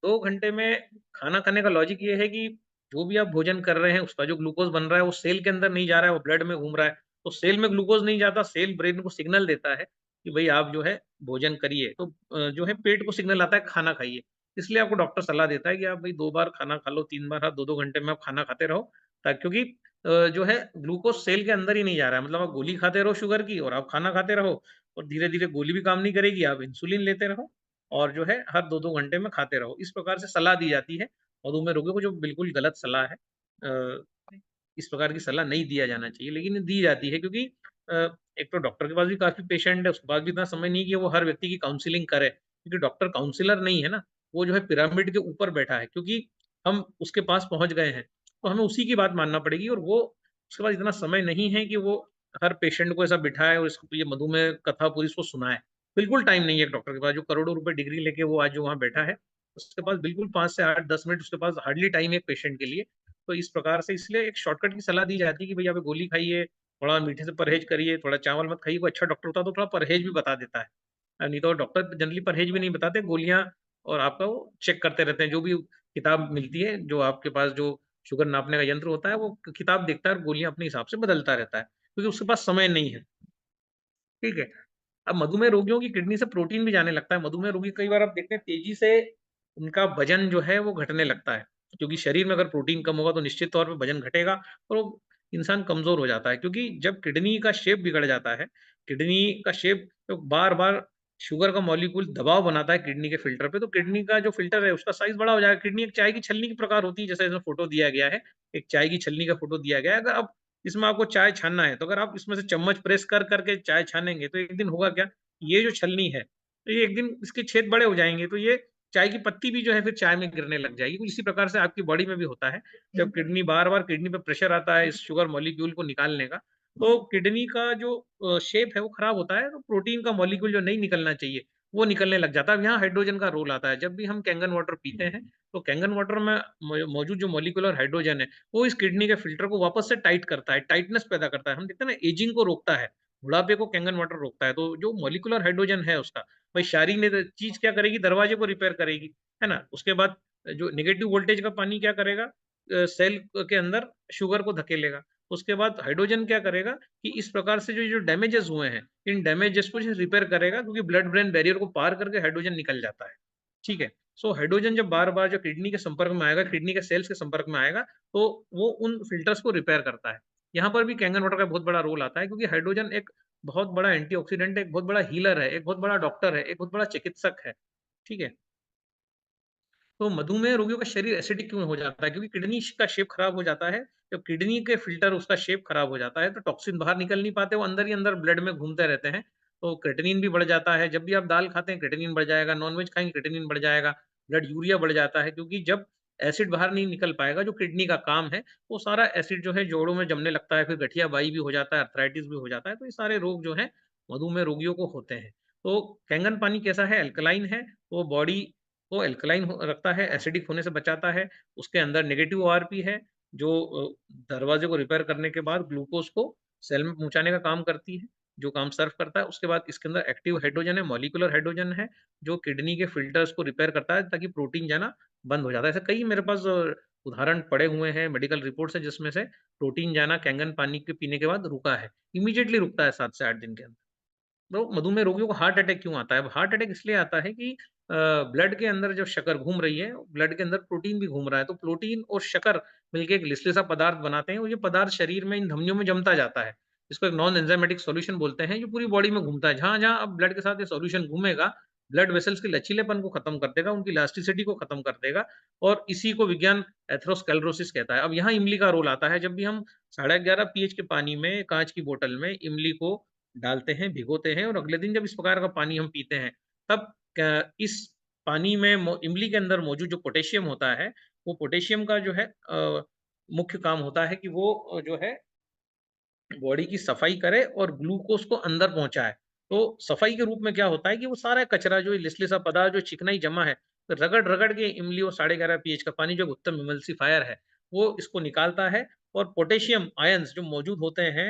2 घंटे में खाना खाने का लॉजिक ये है कि जो भी आप भोजन कर रहे हैं, उसका जो ग्लूकोज़ बन रहा है, वो सेल के अंदर नहीं जा रहा है, वो ब्लड में घूम रहा है। तो सेल में ग्लूकोज़ नहीं जाता, सेल ब्रेन को सिग्नल देता है कि भई आप जो है भोजन करिए। तो जो है पेट को सिग्नल आता है खाना खाइए। इसलिए आपको डॉक्टर सलाह देता है कि आप भई 2 बार खाना खा लो, 3 बार, हर 2-2 घंटे में आप खाना खाते रहो। क्योंकि जो है ग्लूकोज़ सेल के अंदर ही नहीं जा रहा है, मतलब आप गोली खाते रहो शुगर की और आप खाना खाते रहो और धीरे-धीरे गोली भी काम नहीं करेगी, आप इंसुलिन लेते रहो और जो है हर 2-2 घंटे में खाते रहो। इस प्रकार से सलाह दी जाती है मधुमेह रोगियों को, जो बिल्कुल गलत सलाह है। अ, इस प्रकार की सलाह नहीं दिया जाना चाहिए, लेकिन दी जाती है क्योंकि अ, एक तो डॉक्टर के पास भी काफ़ी पेशेंट है, उसके पास भी इतना समय नहीं है कि वो हर व्यक्ति की काउंसलिंग करे, क्योंकि डॉक्टर काउंसलर नहीं है ना, वो जो है पिरामिड के ऊपर बैठा है, क्योंकि हम उसके पास पहुँच गए हैं, तो हमें उसी की बात मानना पड़ेगी और वो उसके पास इतना समय नहीं है कि वो हर पेशेंट को ऐसा बिठाए और इसको ये मधुमेह कथा पूरी इसको सुनाए। बिल्कुल टाइम नहीं है एक डॉक्टर के पास, जो करोड़ों रुपए डिग्री लेके वो आज जो वहाँ बैठा है, उसके पास बिल्कुल 5 से 8-10 मिनट उसके पास हार्डली टाइम है एक पेशेंट के लिए। तो इस प्रकार से इसलिए एक शॉर्टकट की सलाह दी जाती है कि भई आप ये गोली खाइए, थोड़ा मीठे से परहेज़ करिए, थोड़ा चावल मत खाइए। कोई अच्छा डॉक्टर होता है तो थोड़ा परहेज़ भी बता देता है। नहीं तो डॉक्टर जनरली परहेज़ भी नहीं बताते, गोलियाँ और आपका वो चेक करते रहते हैं। जो भी किताब मिलती है, जो आपके पास जो शुगर नापने का यंत्र होता है, वो किताब देखता है और गोलियाँ अपने हिसाब से बदलता रहता है, क्योंकि उसके पास समय नहीं है। ठीक है? अब मधुमेह रोगियों की किडनी से प्रोटीन भी जाने लगता है। मधुमेह रोगी कई बार आप देखते हैं तेज़ी से उनका वज़न जो है वो घटने लगता है। क्योंकि शरीर में अगर प्रोटीन कम होगा तो निश्चित तौर पे वज़न घटेगा और वो इंसान कमज़ोर हो जाता है। क्योंकि जब किडनी का शेप बिगड़ जाता है, किडनी का शेप तो बार-बार शुगर का मॉलिक्यूल दबाव बनाता है किडनी के फ़िल्टर पे, तो किडनी का जो फ़िल्टर है उसका साइज़ बड़ा हो जाएगा। किडनी एक चाय की छलनी के प्रकार होती है, जैसे इसमें फ़ोटो दिया गया है। एक चाय की छलनी का फ़ोटो दिया गया है। अगर आप इसमें आपको चाय छानना है, तो अगर आप इसमें से चम्मच प्रेस कर के चाय छानेंगे, तो एक दिन होगा क्या, ये जो छलनी है, तो ये एक दिन इसके छेद बड़े हो जाएँगे, तो ये चाय की पत्ती भी जो है फिर चाय में गिरने लग जाएगी। कुछ इसी प्रकार से आपकी बॉडी में भी होता है। जब किडनी बार-बार किडनी पे प्रेशर आता है इस शुगर मॉलिक्यूल को निकालने का, तो किडनी का जो शेप है वो खराब होता है, तो प्रोटीन का मॉलिक्यूल जो नहीं निकलना चाहिए, वो निकलने लग जाता है। अब यहाँ हाइड्रोजन का रोल आता है। जब भी हम कैंगन वाटर पीते हैं, तो कैंगन वाटर में मौजूद जो मॉलिक्यूलर हाइड्रोजन है, वो इस किडनी के फ़िल्टर को वापस से टाइट करता है, टाइटनेस पैदा करता है। हम देखते हैं ना, एजिंग को रोकता है, बुढ़ापे को कैंगन वाटर रोकता है। तो जो मॉलिक्यूलर हाइड्रोजन है उसका, भाई क्षारीय चीज़ क्या करेगी, दरवाजे को रिपेयर करेगी, है ना? उसके बाद जो नेगेटिव वोल्टेज का पानी क्या करेगा, सेल के अंदर शुगर को धकेलेगा। उसके बाद हाइड्रोजन क्या करेगा कि इस प्रकार से जो जो डैमेजेस हुए हैं, इन डैमेजेस को जो रिपेयर करेगा, क्योंकि ब्लड ब्रेन बैरियर को पार करके हाइड्रोजन निकल जाता है। ठीक है? सो हाइड्रोजन जब बार-बार जो किडनी के संपर्क में आएगा, किडनी के सेल्स के संपर्क में आएगा, तो वो उन फ़िल्टर्स को रिपेयर करता है। यहाँ पर भी कैंगन वाटर का बहुत बड़ा रोल आता है, क्योंकि हाइड्रोजन एक बहुत बड़ा एंटीऑक्सीडेंट है, एक बहुत बड़ा हीलर है, एक बहुत बड़ा डॉक्टर है, एक बहुत बड़ा चिकित्सक है। ठीक है? तो मधुमेह रोगियों का शरीर एसिडिक क्यों हो जाता है? क्योंकि किडनी का शेप खराब हो जाता है। जब किडनी के फ़िल्टर उसका शेप खराब हो जाता है, तो टॉक्सिन बाहर निकल नहीं पाते, वो अंदर ही अंदर ब्लड में घूमते रहते हैं। तो क्रेटिनिन भी बढ़ जाता है। जब भी आप दाल खाते हैं, क्रेटिनिन बढ़ जाएगा, नॉन-वेज खाएँगे, क्रेटिनिन बढ़ जाएगा, ब्लड यूरिया बढ़ जाता है, क्योंकि जब एसिड बाहर नहीं निकल पाएगा, जो किडनी का काम है, वो सारा एसिड जो है जोड़ों में जमने लगता है, फिर गठिया-बाई भी हो जाता है, अर्थराइटिस भी हो जाता है, तो ये सारे रोग जो हैं मधुमेह रोगियों को होते हैं। तो कैंगन पानी कैसा है? अल्कलाइन है, वो बॉडी को अल्कलाइन रखता है, एसिडिक होने से बचाता है। उसके अंदर नेगेटिव ओआरपी है, जो दरवाजे को रिपेयर करने के बाद ग्लूकोज़ को सेल में पहुँचाने का काम करती है, जो काम सर्व करता है। उसके बाद इसके अंदर एक्टिव हाइड्रोजन है, मॉलिक्यूलर हाइड्रोजन है, जो किडनी के फ़िल्टर्स को रिपेयर करता है ताकि प्रोटीन जाना बंद हो जाता है। ऐसे कई मेरे पास उदाहरण पड़े हुए हैं, मेडिकल रिपोर्ट्स हैं जिसमें से प्रोटीन जाना कैंगन पानी के पीने के बाद रुका है। इमीडिएटली रुकता है 7 से 8 दिन के अंदर। तो मधुमेह रोगियों को हार्ट अटैक क्यों आता है? हार्ट अटैक इसलिए आता है कि ब्लड के अंदर जो शक्कर घूम रही है, ब्लड के अंदर प्रोटीन भी घूम रहा है, तो प्रोटीन और शक्कर मिलके एक लिसलिसा पदार्थ बनाते हैं और ये पदार्थ शरीर में इन धमनियों में जमता जाता है। इसको एक नॉन एंजाइमेटिक सॉल्यूशन बोलते हैं, जो पूरी बॉडी में घूमता है। जहाँ-जहाँ अब ब्लड के साथ ये सॉल्यूशन घूमेगा, ब्लड वेसल्स के लचीलेपन को खत्म कर देगा, उनकी इलास्टिसिटी को खत्म कर देगा और इसी को विज्ञान एथेरोस्क्लेरोसिस कहता है। अब यहाँ इमली का रोल आता है, जब भी हम 11.5 पीएच के पानी में, काँच की बोतल में इमली को डालते हैं, भिगोते हैं और अगले दिन जब इस प्रकार का पानी हम पीते हैं, तब इस पानी में इमली के अंदर मौजूद जो पोटेशियम होता है, वो पोटेशियम का जो है मुख्य काम होता है कि वो जो है बॉडी की सफाई करे और ग्लूकोज़ को अंदर पहुँचाए। तो सफाई के रूप में क्या होता है कि वो सारा कचरा जो लिसलिसा पदार्थ जो चिकनाई जमा है, तो रगड़-रगड़ के इमली और 11.5 पीएच का पानी जो एक उत्तम इमल्सिफ़ायर है, वो इसको निकालता है और पोटेशियम आयन्स जो मौजूद होते हैं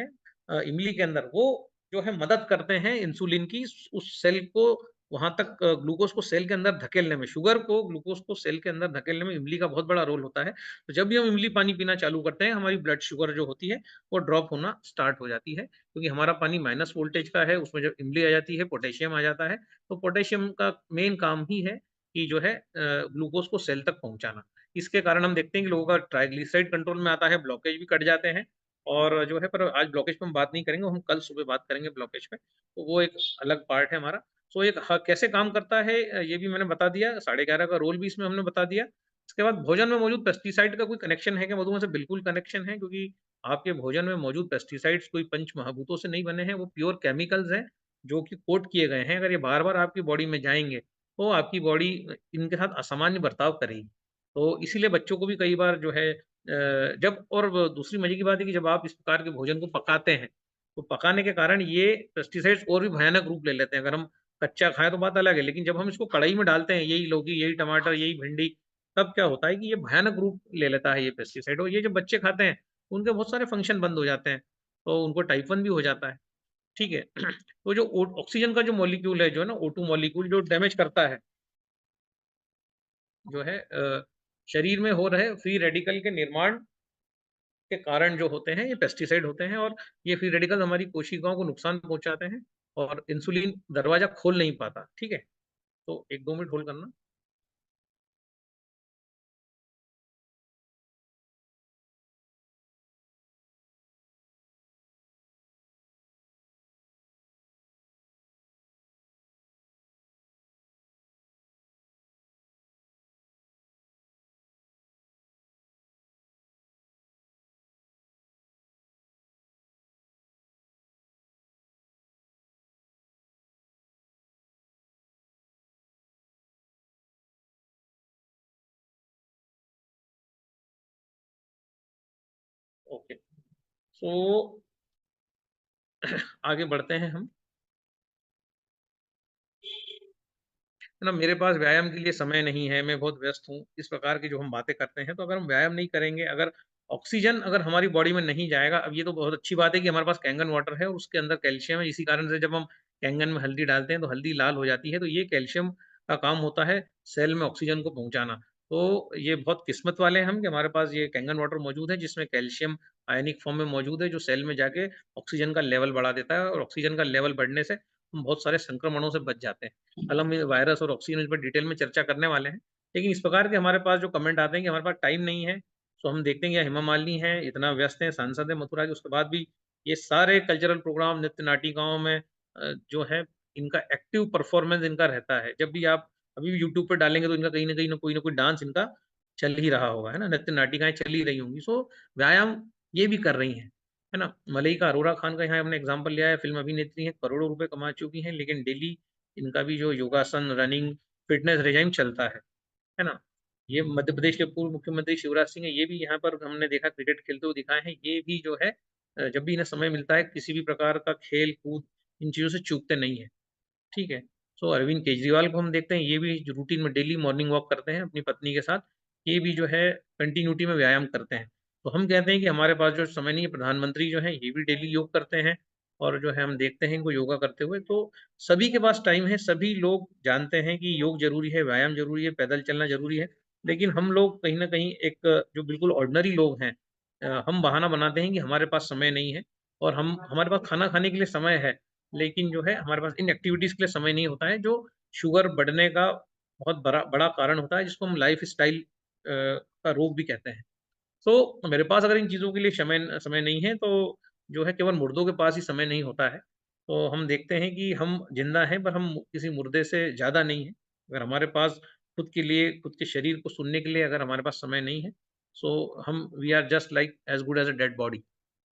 इमली के अंदर, वो जो है मदद करते हैं इंसुलिन की उस सेल को वहाँ तक ग्लूकोज़ को सेल के अंदर धकेलने में, शुगर को ग्लूकोज़ को सेल के अंदर धकेलने में इमली का बहुत बड़ा रोल होता है। तो जब भी हम इमली पानी पीना चालू करते हैं, हमारी ब्लड शुगर जो होती है वो ड्रॉप होना स्टार्ट हो जाती है, क्योंकि हमारा पानी माइनस वोल्टेज का है, उसमें जब इमली आ जाती है, पोटेशियम आ जाता है, तो पोटेशियम का मेन काम ही है कि जो है ग्लूकोज़ को सेल तक पहुँचाना। इसके कारण हम देखते हैं कि लोगों का ट्राइग्लिसराइड कंट्रोल में आता है, ब्लॉकेज भी कट जाते हैं और जो है पर आज ब्लॉकेज पे हम बात नहीं करेंगे, हम कल सुबह बात करेंगे ब्लॉकेज पे, तो वो एक अलग पार्ट है हमारा। सो एक कैसे काम करता है ये भी मैंने बता दिया, 11.5 का रोल भी इसमें हमने बता दिया। इसके बाद भोजन में मौजूद पेस्टिसाइड का कोई कनेक्शन है क्या मधुमेह से? बिल्कुल कनेक्शन है, क्योंकि आपके भोजन में मौजूद पेस्टिसाइड्स कोई पंचमहाभूतों से नहीं बने हैं, वो प्योर केमिकल्स हैं, जो कि कोट किए गए हैं। अगर ये बार-बार आपकी बॉडी में जाएँगे, तो आपकी बॉडी इनके साथ असामान्य बर्ताव करेगी। तो इसीलिए बच्चों को भी कई बार जो है जब और दूसरी मज़े की बात है कि जब आप इस प्रकार के भोजन को पकाते हैं, तो पकाने के कारण ये पेस्टिसाइड्स और भी भयानक रूप ले लेते हैं। अगर हम कच्चा खाएँ तो बात अलग है, लेकिन जब हम इसको कढ़ाई में डालते हैं, यही लौकी, यही टमाटर, यही भिंडी, तब क्या होता है कि ये भयानक रूप ले लेता है ये पेस्टिसाइड और ये जब बच्चे खाते हैं, उनके बहुत सारे फंक्शन बंद हो जाते हैं, तो उनको टाइप 1 भी हो जाता है, ठीक है? तो जो ओ ऑक्सीजन का जो मॉलिक्यूल है, जो है ना O2 मॉलिक्यूल जो डैमेज करता है, जो है शरीर में हो रहे फ्री रेडिकल के निर्माण के कारण जो होते हैं, ये पेस्टिसाइड होते हैं और ये फ्री रेडिकल हमारी कोशिकाओं को नुकसान पहुँचाते हैं और इंसुलिन दरवाज़ा खोल नहीं पाता, ठीक है? तो 1-2 मिनट होल्ड करना। ओके, सो आगे बढ़ते हैं हम। है ना, मेरे पास व्यायाम के लिए समय नहीं है, मैं बहुत व्यस्त हूँ, इस प्रकार की जो हम बातें करते हैं, तो अगर हम व्यायाम नहीं करेंगे, अगर ऑक्सीजन अगर हमारी बॉडी में नहीं जाएगा, अब ये तो बहुत अच्छी बात है कि हमारे पास कैंगन वाटर है और उसके अंदर कैल्शियम है, इसी कारण से जब हम कैंगन में हल्दी डालते हैं, तो हल्दी लाल हो जाती है, तो ये कैल्शियम का काम होता है सेल में ऑक्सीजन को पहुँचाना। तो ये बहुत किस्मत वाले हैं हम कि हमारे पास ये कैंगन वाटर मौजूद है, जिसमें कैल्शियम आयनिक फॉर्म में मौजूद है, जो सेल में जाके ऑक्सीजन का लेवल बढ़ा देता है और ऑक्सीजन का लेवल बढ़ने से हम बहुत सारे संक्रमणों से बच जाते हैं। कल हम ये वायरस और ऑक्सीजन इस पर डिटेल में चर्चा करने वाले हैं। लेकिन इस प्रकार के हमारे पास जो कमेंट आते हैं कि हमारे पास टाइम नहीं है, तो हम देखते हैं कि हेमा मालिनी हैं, इतना व्यस्त हैं, सांसद हैं मथुरा के, उसके बाद भी ये सारे कल्चरल प्रोग्राम, नृत्य नाटिकाओं में जो है इनका एक्टिव परफॉर्मेंस इनका रहता है। जब भी आप अभी भी यूट्यूब पे डालेंगे तो इनका कहीं न कहीं न कोई डांस इनका चल ही रहा होगा, है ना? नृत्य नाटिकाएँ चल ही रही होंगी। सो व्यायाम ये भी कर रही हैं, है ना? मलाइका अरोड़ा खान का यहाँ हमने एग्ज़ाम्पल लिया है, फ़िल्म अभिनेत्री हैं, करोड़ों रुपए कमा चुकी हैं, लेकिन डेली इनका भी जो योगासन, रनिंग, फिटनेस रेजिम चलता है ना? ये मध्य प्रदेश के पूर्व मुख्यमंत्री शिवराज सिंह है, ये भी यहाँ पर हमने देखा क्रिकेट खेलते हुए दिखाए हैं। ये भी जो है जब भी इन्हें समय मिलता है किसी भी प्रकार का खेल कूद इन चीजों से चूकते नहीं है। ठीक है। सो अरविंद केजरीवाल को हम देखते हैं, ये भी रूटीन में डेली मॉर्निंग वॉक करते हैं अपनी पत्नी के साथ। ये भी जो है कंटिन्यूटी में व्यायाम करते हैं। तो हम कहते हैं कि हमारे पास जो समय नहीं है, प्रधानमंत्री जो है ये भी डेली योग करते हैं। और जो है हम देखते हैं इनको योगा करते हुए। तो सभी के पास टाइम है, सभी लोग जानते हैं कि योग जरूरी है, व्यायाम जरूरी है, पैदल चलना जरूरी है। लेकिन हम लोग कहीं ना कहीं एक जो बिल्कुल ऑर्डिनरी लोग हैं, हम बहाना बनाते हैं कि हमारे पास समय नहीं है। और हम हमारे पास खाना खाने के लिए समय है, लेकिन जो है हमारे पास इन एक्टिविटीज के लिए समय नहीं होता है, जो शुगर बढ़ने का बहुत बड़ा बड़ा कारण होता है, जिसको हम लाइफ स्टाइल का रोग भी कहते हैं। तो मेरे पास अगर इन चीज़ों के लिए समय समय नहीं है, तो जो है केवल मुर्दों के पास ही समय नहीं होता है। तो हम देखते हैं कि हम जिंदा हैं, पर हम किसी मुर्दे से ज़्यादा नहीं हैं। अगर हमारे पास खुद के लिए, खुद के शरीर को सुनने के लिए अगर हमारे पास समय नहीं है, सो हम we are just like as good as a dead body.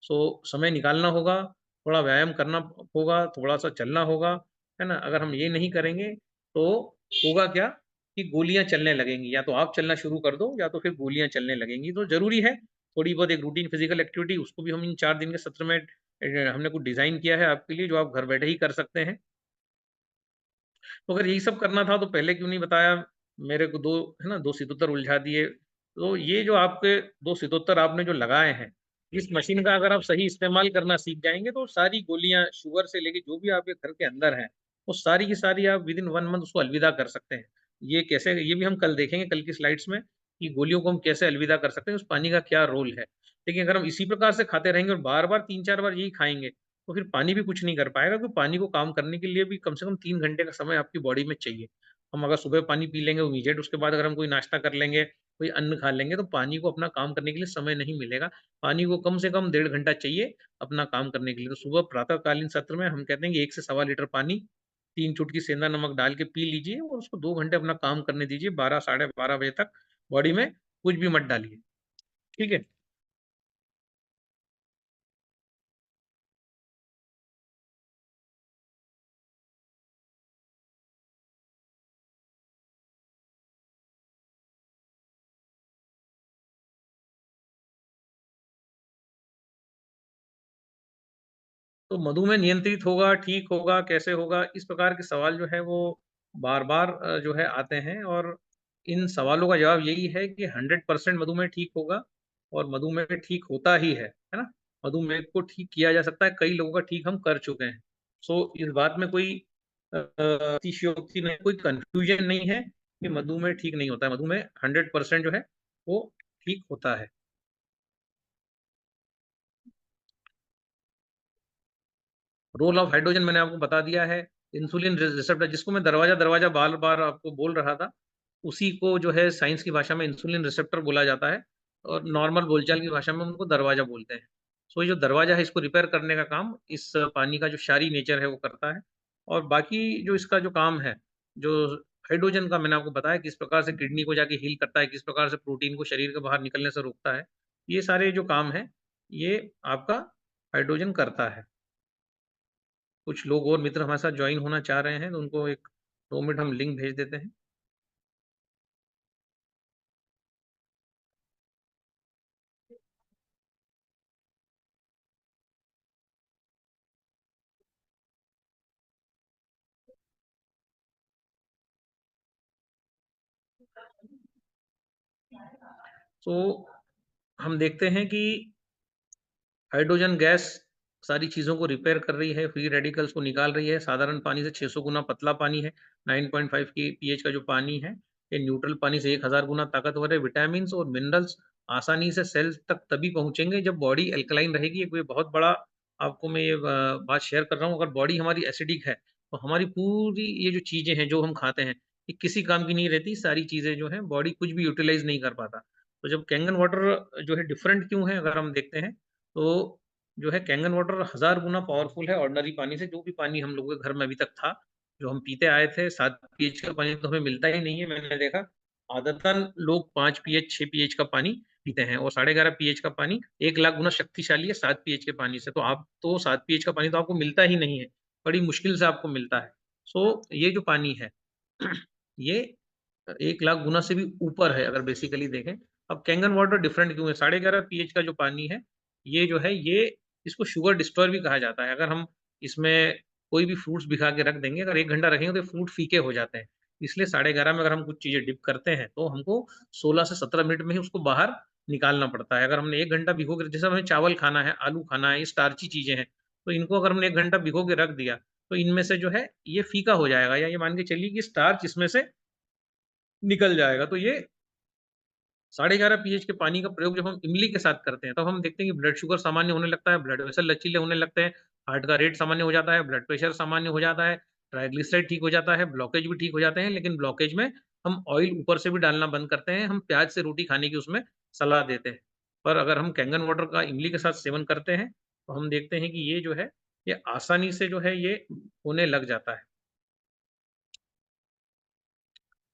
So समय निकालना होगा, थोड़ा व्यायाम करना होगा, थोड़ा-सा चलना होगा, है ना? अगर हम ये नहीं करेंगे, तो होगा क्या कि गोलियाँ चलने लगेंगी। या तो आप चलना शुरू कर दो, या तो फिर गोलियाँ चलने लगेंगी। तो ज़रूरी है, थोड़ी बहुत एक रूटीन फिज़िकल एक्टिविटी, उसको भी हम इन 4 दिन के सत्र में हमने कुछ डिज़ाइन किया है आपके लिए, जो आप घर बैठे ही कर सकते हैं। तो अगर यही सब करना था, तो पहले क्यों नहीं बताया? मेरे को 2 है ना, 2 सितोतर उलझा दिए। तो ये जो आपके 2 सितोतर आपने जो लगाए हैं, इस मशीन का अगर आप सही इस्तेमाल करना सीख जाएँगे, तो सारी गोलियाँ शुगर से लेके जो भी आपके घर के अंदर हैं, वो सारी की सारी आप विदिन 1 मंथ उसको अलविदा कर सकते हैं। ये कैसे, ये भी हम कल देखेंगे, कल की स्लाइड्स में, कि गोलियों को हम कैसे अलविदा कर सकते हैं, उस पानी का क्या रोल है। लेकिन अगर हम इसी प्रकार से खाते रहेंगे और बार-बार 3-4 बार यही खाएँगे, तो फिर पानी भी कुछ नहीं कर पाएगा, क्योंकि पानी को काम करने के लिए भी कम से कम 3 घंटे का समय आपकी बॉडी में चाहिए। हम अगर सुबह पानी पी लेंगे इमीडिएट, उसके बाद अगर हम कोई नाश्ता कर लेंगे, कोई अन्न खा लेंगे, तो पानी को अपना काम करने के लिए समय नहीं मिलेगा। पानी को कम से कम 1.5 घंटा चाहिए अपना काम करने के लिए। तो सुबह प्रातःकालीन सत्र में हम कहते हैं कि 1 से सवा लीटर पानी, 3 चुटकी सेंधा नमक डाल के पी लीजिए और उसको 2 घंटे अपना काम करने दीजिए। 12 साढ़े 12 बजे तक बॉडी में कुछ भी मत डालिए। ठीक है? तो मधुमेह नियंत्रित होगा, ठीक होगा, कैसे होगा? इस प्रकार के सवाल जो है वो बार-बार जो है आते हैं। और इन सवालों का जवाब यही है कि 100% मधुमेह ठीक होगा, और मधुमेह ठीक होता ही है ना? मधुमेह को ठीक किया जा सकता है, कई लोगों का ठीक हम कर चुके हैं। सो इस बात में कोई अतिशयोक्ति नहीं, कोई कन्फ्यूजन नहीं है कि मधुमेह ठीक नहीं होता है। मधुमेह 100% जो है वो ठीक होता है। रोल ऑफ हाइड्रोजन मैंने आपको बता दिया है। इंसुलिन रिसेप्टर, जिसको मैं दरवाजा-दरवाजा बार-बार आपको बोल रहा था, उसी को जो है साइंस की भाषा में इंसुलिन रिसेप्टर बोला जाता है, और नॉर्मल बोलचाल की भाषा में उनको दरवाजा बोलते हैं। सो ये जो दरवाजा है, इसको रिपेयर करने का काम इस पानी का जो क्षारीय नेचर है वो करता है। और बाकी जो इसका जो काम है, जो हाइड्रोजन का मैंने आपको बताया किस प्रकार से किडनी को जाके हील करता है, किस प्रकार से प्रोटीन को शरीर के बाहर निकलने से रोकता है। ये सारे जो काम हैं, ये आपका हाइड्रोजन करता है। कुछ लोग और मित्र हमारे साथ जॉइन होना चाह रहे हैं, तो उनको एक 2 मिनट हम लिंक भेज देते हैं। तो हम देखते हैं कि हाइड्रोजन गैस सारी चीज़ों को रिपेयर कर रही है, फ्री रेडिकल्स को निकाल रही है। साधारण पानी से 600 गुना पतला पानी है, 9.5 की पीएच का जो पानी है, ये न्यूट्रल पानी से 1000 गुना ताकतवर है। विटामिन्स और मिनरल्स आसानी से सेल्स तक तभी पहुँचेंगे जब बॉडी अल्कलाइन रहेगी। एक ये बहुत बड़ा आपको मैं ये बात शेयर कर रहा हूँ, अगर बॉडी हमारी एसिडिक है, तो हमारी पूरी ये जो चीज़ें हैं, जो हम खाते हैं, ये किसी काम की नहीं रहती। सारी चीज़ें जो हैं, बॉडी कुछ भी यूटिलाइज़ नहीं कर पाता। तो जब कैंगन वाटर जो है डिफरेंट क्यों है, अगर हम देखते हैं, तो जो है कैंगन वाटर 1000 गुना पावरफुल है ऑर्डिनरी पानी से। जो भी पानी हम लोगों के घर में अभी तक था, जो हम पीते आए थे, 7 पीएच का पानी तो हमें मिलता ही नहीं है, मैंने देखा। आदतन लोग 5 पीएच, 6 पीएच का पानी पीते हैं, और 11.5 पीएच का पानी 1 लाख गुना शक्तिशाली है 7 पीएच के पानी से। तो आप तो 7 पीएच का पानी तो आपको मिलता ही नहीं है, बड़ी मुश्किल से आपको मिलता है। सो ये जो पानी है, ये 1 लाख गुना से भी ऊपर है अगर बेसिकली देखें। अब कैंगन वाटर डिफरेंट क्यों है? 11.5 पीएच का जो पानी है, ये जो है ये इसको शुगर डिस्टॉयर भी कहा जाता है। अगर हम इसमें कोई भी फ्रूट्स भिगा के रख देंगे, अगर 1 घंटा रखेंगे तो फ्रूट फीके हो जाते हैं। इसलिए 11.5 में अगर हम कुछ चीजें डिप करते हैं तो हमको 16 से 17 मिनट में ही उसको बाहर निकालना पड़ता है। अगर हमने 1 घंटा भिगो के, जैसे हमें चावल खाना है, आलू खाना है, ये स्टार्ची चीजें हैं, तो इनको अगर हमने 1 घंटा भिगो के रख दिया तो इनमें से जो है ये फीका हो जाएगा, या ये मान के चलिए कि स्टार्च इसमें से निकल जाएगा। तो ये 11.5 पीएच के पानी का प्रयोग जब हम इमली के साथ करते हैं, तब हम देखते हैं कि ब्लड शुगर सामान्य होने लगता है, ब्लड वेसल लचीले होने लगते हैं, हार्ट का रेट सामान्य हो जाता है, ब्लड प्रेशर सामान्य हो जाता है, ट्राइग्लिसराइड ठीक हो जाता है, ब्लॉकेज भी ठीक हो जाते हैं। लेकिन ब्लॉकेज में हम ऑयल ऊपर से भी डालना बंद करते हैं, हम प्याज से रोटी खाने की उसमें सलाह देते हैं। पर अगर हम कैंगन वाटर का इमली के साथ सेवन करते हैं, तो हम देखते हैं कि ये जो है, ये आसानी से जो है ये होने लग जाता है।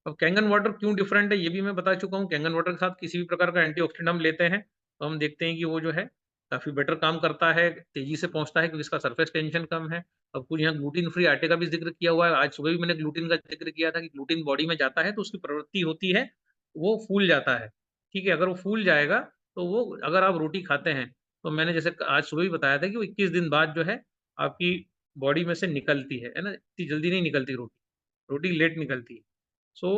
अब कैंगन वाटर क्यों डिफरेंट है ये भी मैं बता चुका हूँ। कैंगन वाटर के साथ किसी भी प्रकार का एंटीऑक्सीडेंट हम लेते हैं तो हम देखते हैं कि वो जो है काफी बेटर काम करता है, तेजी से पहुंचता है क्योंकि इसका सरफेस टेंशन कम है। अब कुछ यहाँ ग्लूटीन फ्री आटे का भी जिक्र किया हुआ है। आज सुबह भी मैंने ग्लूटीन का जिक्र किया था कि ग्लूटीन बॉडी में जाता है तो उसकी प्रवृत्ति होती है, वो फूल जाता है। ठीक है, अगर वो फूल जाएगा तो वो, अगर आप रोटी खाते हैं तो मैंने जैसे आज सुबह भी बताया था कि वो 21 दिन बाद जो है आपकी बॉडी में से निकलती है ना, इतनी जल्दी नहीं निकलती रोटी, रोटी लेट निकलती है। सो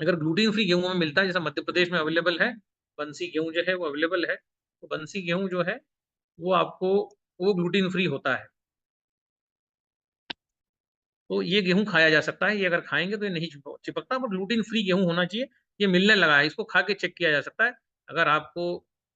अगर ग्लूटीन फ्री गेहूं हमें मिलता है, जैसा मध्य प्रदेश में अवेलेबल है, बंसी गेहूं जो है वो अवेलेबल है, तो बंसी गेहूं जो है वो आपको, वो ग्लूटीन फ्री होता है। तो ये गेहूं खाया जा सकता है, ये अगर खाएंगे तो ये नहीं चिपकता, पर ग्लूटीन फ्री गेहूं होना चाहिए। ये मिलने लगा है, इसको खा के चेक किया जा सकता है। अगर आपको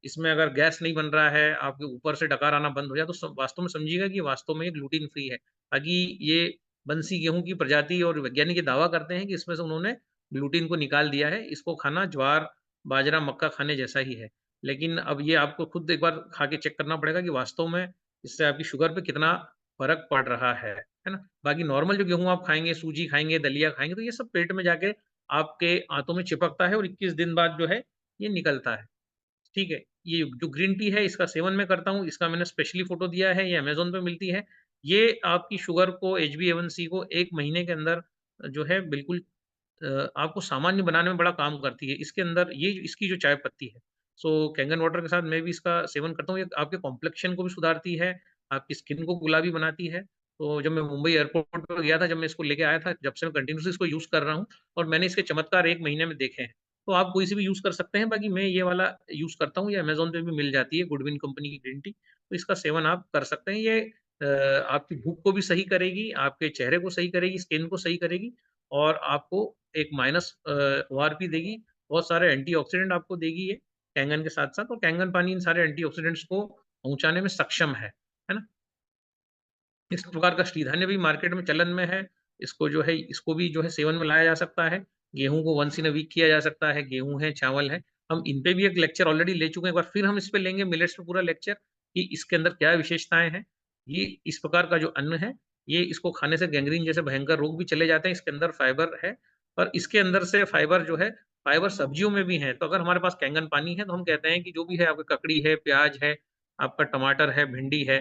इसमें अगर गैस नहीं बन रहा है, आपके ऊपर से डकार आना बंद हो जाए, तो वास्तव में समझिएगा कि वास्तव में ये ग्लूटीन फ्री है। ताकि ये बंसी गेहूं की प्रजाति और वैज्ञानिक ये दावा करते हैं कि इसमें से उन्होंने ग्लूटीन को निकाल दिया है। इसको खाना ज्वार, बाजरा, मक्का खाने जैसा ही है। लेकिन अब ये आपको खुद एक बार खा के चेक करना पड़ेगा कि वास्तव में इससे आपकी शुगर पे कितना फर्क पड़ रहा है ना? बाकी नॉर्मल जो गेहूँ आप खाएँगे, सूजी खाएँगे, दलिया खाएँगे, तो ये सब पेट में जाके आपके आंतों में चिपकता है और 21 दिन बाद जो है ये निकलता है। ठीक है? ये जो ग्रीन टी है इसका सेवन मैं करता हूँ, इसका मैंने स्पेशली फ़ोटो दिया है, ये अमेज़न पे मिलती है। ये आपकी शुगर को, HbA1c को 1 महीने के अंदर जो है बिल्कुल आपको सामान्य बनाने में बड़ा काम करती है। इसके अंदर ये इसकी जो चाय पत्ती है, सो कैंगन वाटर के साथ मैं भी इसका सेवन करता हूँ। ये आपके कॉम्प्लेक्शन को भी सुधारती है, आपकी स्किन को गुलाबी बनाती है। तो जब मैं मुंबई एयरपोर्ट पे गया था, जब मैं इसको लेके आया था, जब से मैं कंटिन्यूअसली इसको यूज़ कर रहा हूँ और मैंने इसके चमत्कार 1 महीने में देखे हैं। तो आप कोई सी भी यूज़ कर सकते हैं, बाकी मैं ये वाला यूज़ करता हूँ, ये अमेज़न पे भी मिल जाती है, गुडविन कंपनी की ग्रीन टी। तो इसका सेवन आप कर सकते हैं। ये आपकी भूख को भी सही करेगी, आपके चेहरे को सही करेगी, स्किन को सही करेगी और आपको एक माइनस ओआरपी देगी, बहुत सारे एंटीऑक्सीडेंट आपको देगी ये, कैंगन के साथ-साथ। और कैंगन पानी इन सारे एंटीऑक्सीडेंट्स को पहुँचाने में सक्षम है ना? इस प्रकार का श्रीधान्य भी मार्केट में चलन में है। इसको जो है, इसको भी जो है सेवन में लाया जा सकता है। गेहूँ को वन्स इन अ वीक किया जा सकता है, गेहूँ है, चावल है। हम इन पे भी एक लेक्चर ऑलरेडी ले चुके हैं, एक बार फिर हम इस पे लेंगे मिलेट्स पे पूरा लेक्चर कि इसके अंदर क्या विशेषताएँ हैं। ये इस प्रकार का जो अन्न है, ये इसको खाने से गैंग्रीन जैसे भयंकर रोग भी चले जाते हैं, इसके अंदर फाइबर है और इसके अंदर से फाइबर जो है, फाइबर सब्जियों में भी है। तो अगर हमारे पास कैंगन पानी है, तो हम कहते हैं कि जो भी है, आपकी ककड़ी है, प्याज है, आपका टमाटर है, भिंडी है,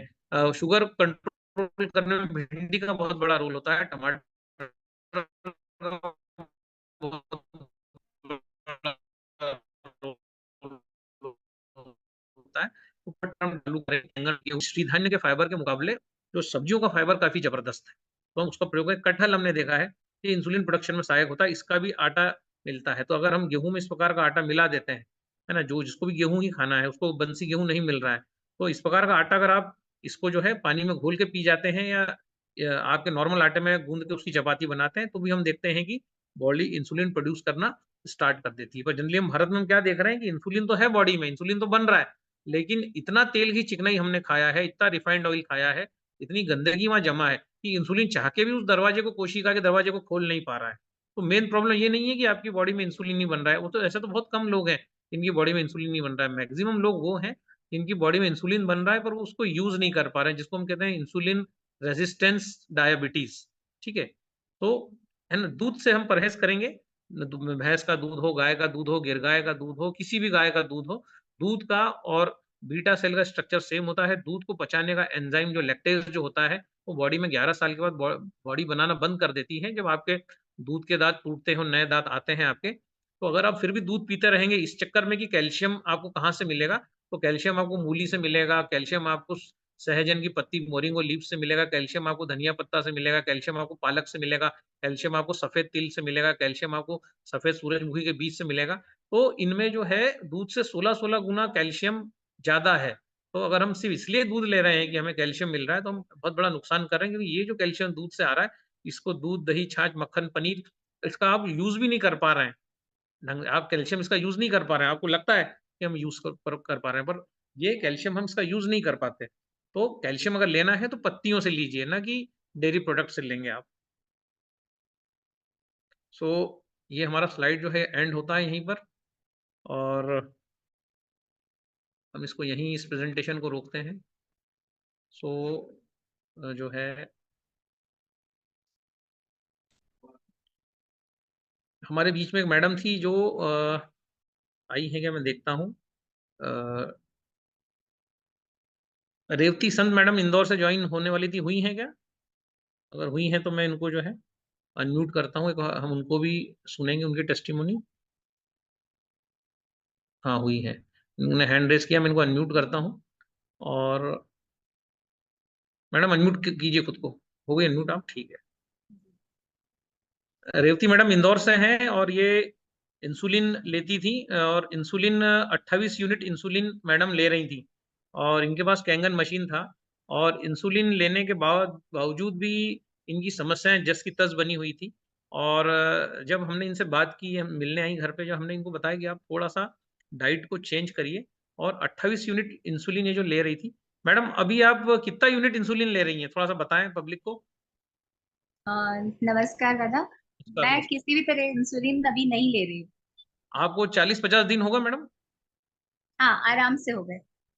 शुगर कंट्रोल कंट्रोल करने में भिंडी का बहुत बड़ा रोल होता है, टमाटर का बहुत बड़ा रोल होता है। ऊपर हम चालू करें बैंगन के श्रीधान्य के फाइबर के मुकाबले जो सब्जियों का फाइबर काफ़ी ज़बरदस्त है। तो हम उसका प्रयोग है। कटहल हमने देखा है कि इंसुलिन प्रोडक्शन में सहायक होता है, इसका भी आटा मिलता है। तो अगर हम गेहूँ में इस प्रकार का आटा मिला देते हैं, है ना? जो जिसको भी गेहूँ ही खाना है, उसको बंसी गेहूँ नहीं मिल रहा है, तो इस प्रकार का आटा अगर आप इसको जो है पानी में घोल के पी जाते हैं या आपके नॉर्मल आटे में गूँध के उसकी चपाती बनाते हैं, तो भी हम देखते हैं कि बॉडी इंसुलिन प्रोड्यूस करना स्टार्ट कर देती है। पर जनरली हम भारत में हम क्या देख रहे हैं कि इंसुलिन तो है बॉडी में, इंसुलिन तो बन रहा है, लेकिन इतना तेल की चिकनाई हमने खाया है, इतना रिफाइंड ऑयल खाया है, इतनी गंदगी वहाँ जमा है कि इंसुलिन चाह के भी उस दरवाजे को, कोशिका के दरवाजे को खोल नहीं पा रहा है। तो मेन प्रॉब्लम ये नहीं है कि आपकी बॉडी में इंसुलिन नहीं बन रहा है, वो तो ऐसे तो बहुत कम लोग हैं, जिनकी बॉडी में इंसुलिन नहीं बन रहा है। मैक्सिमम लोग वो हैं, जिनकी बॉडी में इंसुलिन बन रहा है पर वो उसको यूज़ नहीं कर पा रहे हैं, जिसको हम कहते हैं इंसुलिन रेजिस्टेंस डायबिटीज़, ठीक है? तो है ना, दूध से हम परहेज़ करेंगे, भैंस का दूध हो, गाय का दूध हो, गिर गाय का दूध हो, किसी भी गाय का दूध हो, दूध का और बीटा सेल का स्ट्रक्चर सेम होता है। दूध को पचाने का एंजाइम जो लैक्टेज़ जो होता है, वो बॉडी में 11 साल के बाद बॉडी बनाना बंद कर देती है। जब आपके दूध के दांत टूटते हो, नए दांत आते हैं आपके। तो अगर आप फिर भी दूध पीते रहेंगे इस चक्कर में कि कैल्शियम आपको कहाँ से मिलेगा, तो कैल्शियम आपको मूली से मिलेगा, कैल्शियम आपको सहजन की पत्ती मोरिंगो लीफ से मिलेगा, कैल्शियम आपको धनिया पत्ता से मिलेगा, कैल्शियम आपको पालक से मिलेगा, कैल्शियम आपको सफेद तिल से मिलेगा, कैल्शियम आपको सफेद सूरजमुखी के बीज से मिलेगा। तो इनमें जो है दूध से 16-16 गुना कैल्शियम ज़्यादा है। तो अगर हम सिर्फ इसलिए दूध ले रहे हैं कि हमें कैल्शियम मिल रहा है, तो हम बहुत बड़ा नुकसान कर रहे हैं, क्योंकि ये जो कैल्शियम दूध से आ रहा है, इसको दूध, दही, छाछ, मक्खन, पनीर, इसका आप यूज़ भी नहीं कर पा रहे हैं। ढंग आप कैल्शियम इसका यूज़ नहीं कर पा रहे हैं। आपको लगता है कि हम यूज़ कर पा रहे हैं, पर ये कैल्शियम हम इसका यूज़ नहीं कर पाते। तो कैल्शियम अगर लेना है तो पत्तियों से लीजिए, ना कि डेयरी प्रोडक्ट से लेंगे आप। सो ये हमारा स्लाइड जो है एंड होता है यहीं पर, और हम इसको यहीं इस प्रेज़ेंटेशन को रोकते हैं। सो जो है हमारे बीच में एक मैडम थी जो आई हैं क्या, मैं देखता हूँ। रेवती संत मैडम इंदौर से जॉइन होने वाली थी, हुई हैं क्या? अगर हुई हैं तो मैं इनको जो है अनम्यूट करता हूँ, एक हम उनको भी सुनेंगे उनकी टेस्टिमोनी। हाँ, हुई है। उन्होंने हैंड रेज़ किया, मैं इनको अनम्यूट करता हूँ। और मैडम अनम्यूट कीजिए खुद को। हो गई अनम्यूट आप? ठीक है। रेवती मैडम इंदौर से हैं और ये इंसुलिन लेती थी, और इंसुलिन 28 यूनिट इंसुलिन मैडम ले रही थी, और इनके पास कैंगन मशीन था, और इंसुलिन लेने के बावजूद भी इनकी समस्याएं जस की तस बनी हुई थी। और जब हमने इनसे बात की, हम मिलने आई घर पे, जब हमने इनको बताया कि आप थोड़ा सा डाइट को चेंज करिए, और 28 यूनिट इंसुलिन ये जो ले रही थी। मैडम अभी आप कितना यूनिट इंसुलिन ले रही हैं, थोड़ा सा बताएं पब्लिक को। अ, नमस्कार दादा। नमस्कार, मैं नमस्कार। किसी भी तरह इंसुलिन अभी नहीं ले रही हूँ। आपको 40-50 दिन होगा मैडम, हाँ, आराम से हो गए।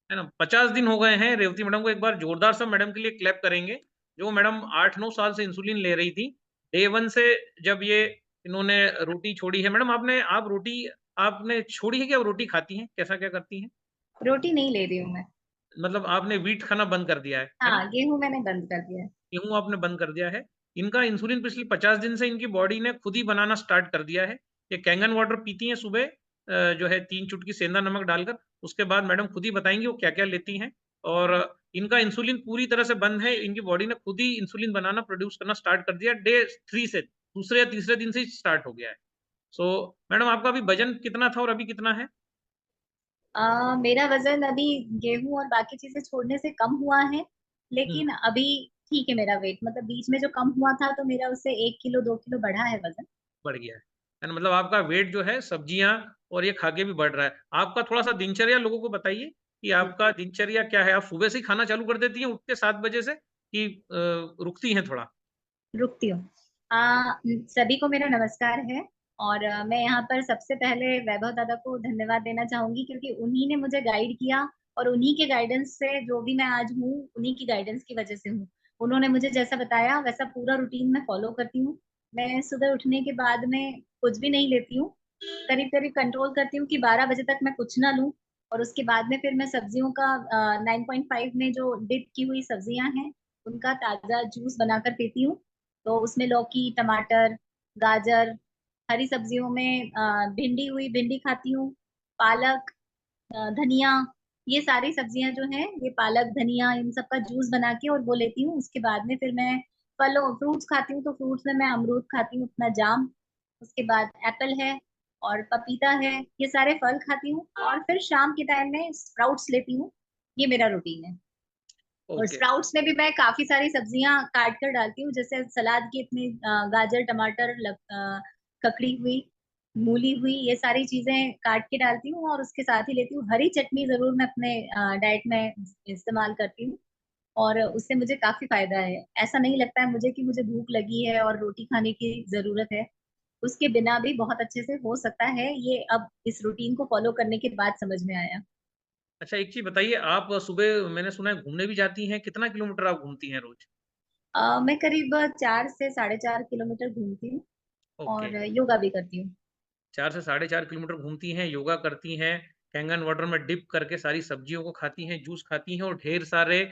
है ना? 50 दिन हो गए हैं। रेवती मैडम को एक बार जोरदार सा मैडम के लिए क्लैप करेंगे, जो मैडम 8-9 साल से इंसुलिन ले रही थी। डे 1 से जब ये इन्होंने रोटी छोड़ी है। मैडम आप रोटी आपने छोड़ी है कि आप रोटी खाती हैं? कैसा क्या करती हैं? रोटी नहीं ले रही हूँ मैं। मतलब आपने व्हीट खाना बंद कर दिया है ना? हाँ, गेहूं मैंने बंद कर दिया है। गेहूँ आपने बंद कर दिया है। इनका इंसुलिन पिछले 50 दिन से इनकी बॉडी ने खुद ही बनाना स्टार्ट कर दिया है। ये कैंगन वाटर पीती हैं सुबह, जो है 3 चुटकी सेंधा नमक डालकर। उसके बाद मैडम खुद ही बताएँगी वो क्या-क्या लेती हैं, और इनका इंसुलिन पूरी तरह से बंद है। इनकी बॉडी ने खुद ही इंसुलिन बनाना, प्रोड्यूस करना स्टार्ट कर दिया डे 3 से, दूसरे या तीसरे दिन से ही स्टार्ट हो गया है। सो मैडम आपका अभी वज़न कितना था और अभी कितना है? मेरा वजन अभी गेहूं और बाकी चीजें छोड़ने से कम हुआ है। हुँ, लेकिन अभी ठीक है मेरा वेट, मतलब बीच में जो कम हुआ था तो मेरा उससे 1 किलो 2 किलो बढ़ा है वजन। बढ़ गया है। ना? मतलब आपका वेट जो है सब्जियाँ और ये खा के भी बढ़ रहा है। आपका थोड़ा-सा दिनचर्या लोगों को बताइए कि आपका दिनचर्या क्या है? आप सुबह से ही खाना चालू कर देती हैं उठ के 7 बजे से, कि रुकती हैं थोड़ा? रुकती हूँ। सभी को मेरा नमस्कार है। और मैं यहाँ पर सबसे पहले वैभव दादा को धन्यवाद देना चाहूंगी, क्योंकि उन्हीं ने मुझे गाइड किया, और उन्हीं के गाइडेंस से जो भी मैं आज हूँ, उन्हीं की गाइडेंस की वजह से हूँ। उन्होंने मुझे जैसा बताया वैसा पूरा रूटीन मैं फॉलो करती हूँ। मैं सुबह उठने के बाद में कुछ भी नहीं लेती हूँ। करीब करीब कंट्रोल करती हूँ कि 12 बजे तक मैं कुछ ना लूँ। और उसके बाद में फिर मैं सब्जियों का 9.5 में जो डिप की हुई सब्जियां हैं, उनका ताजा जूस बनाकर पीती हूँ। तो उसमें लौकी, टमाटर, गाजर, हरी सब्जियों में भिंडी हुई भिंडी खाती हूँ। पालक, धनिया, ये सारी सब्जियां जो हैं, ये पालक धनिया इन सब का जूस बना के और वो लेती हूँ। उसके बाद में फिर मैं फलों फ्रूट्स खाती हूँ। तो फ्रूट्स में मैं अमरूद खाती हूँ, अपना जाम। उसके बाद एप्पल है और पपीता है, ये सारे फल खाती हूँ। और फिर शाम के टाइम में स्प्राउट्स लेती हूँ। ये मेरा रूटीन है। और ओके, स्प्राउट्स में भी मैं काफी सारी सब्जियां काट कर डालती हूँ, जैसे सलाद की इतनी गाजर, टमाटर, ककड़ी हुई, मूली हुई, ये सारी चीजें काट के डालती हूँ। और उसके साथ ही लेती हूँ हरी चटनी, जरूर मैं अपने डाइट में इस्तेमाल करती हूँ। और उससे मुझे काफी फायदा है। ऐसा नहीं लगता है मुझे कि मुझे भूख लगी है और रोटी खाने की जरूरत है। उसके बिना भी बहुत अच्छे से हो सकता है, ये अब इस रूटीन को फॉलो करने के बाद समझ में आया। अच्छा एक चीज़ बताइए, आप सुबह मैंने सुना है घूमने भी जाती हैं, कितना किलोमीटर आप घूमती हैं रोज़? मैं करीब 4 से 4.5 किलोमीटर घूमती हूँ। ओके, और योगा भी करती हूँ। 4 से साढ़े 4 किलोमीटर घूमती हैं, योगा करती हैं, कैंगन वाटर में डिप करके सारी सब्जियों को खाती हैं, जूस खाती हैं और ढेर सारे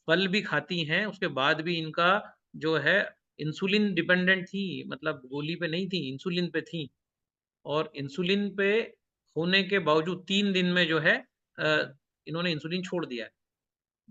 फल भी खाती हैं। उसके बाद भी इनका जो है इंसुलिन डिपेंडेंट थी, मतलब गोली पे नहीं थी, इंसुलिन पे थी। और इंसुलिन पे होने के बावजूद 3 दिन में जो है इन्होंने इंसुलिन छोड़ दिया है।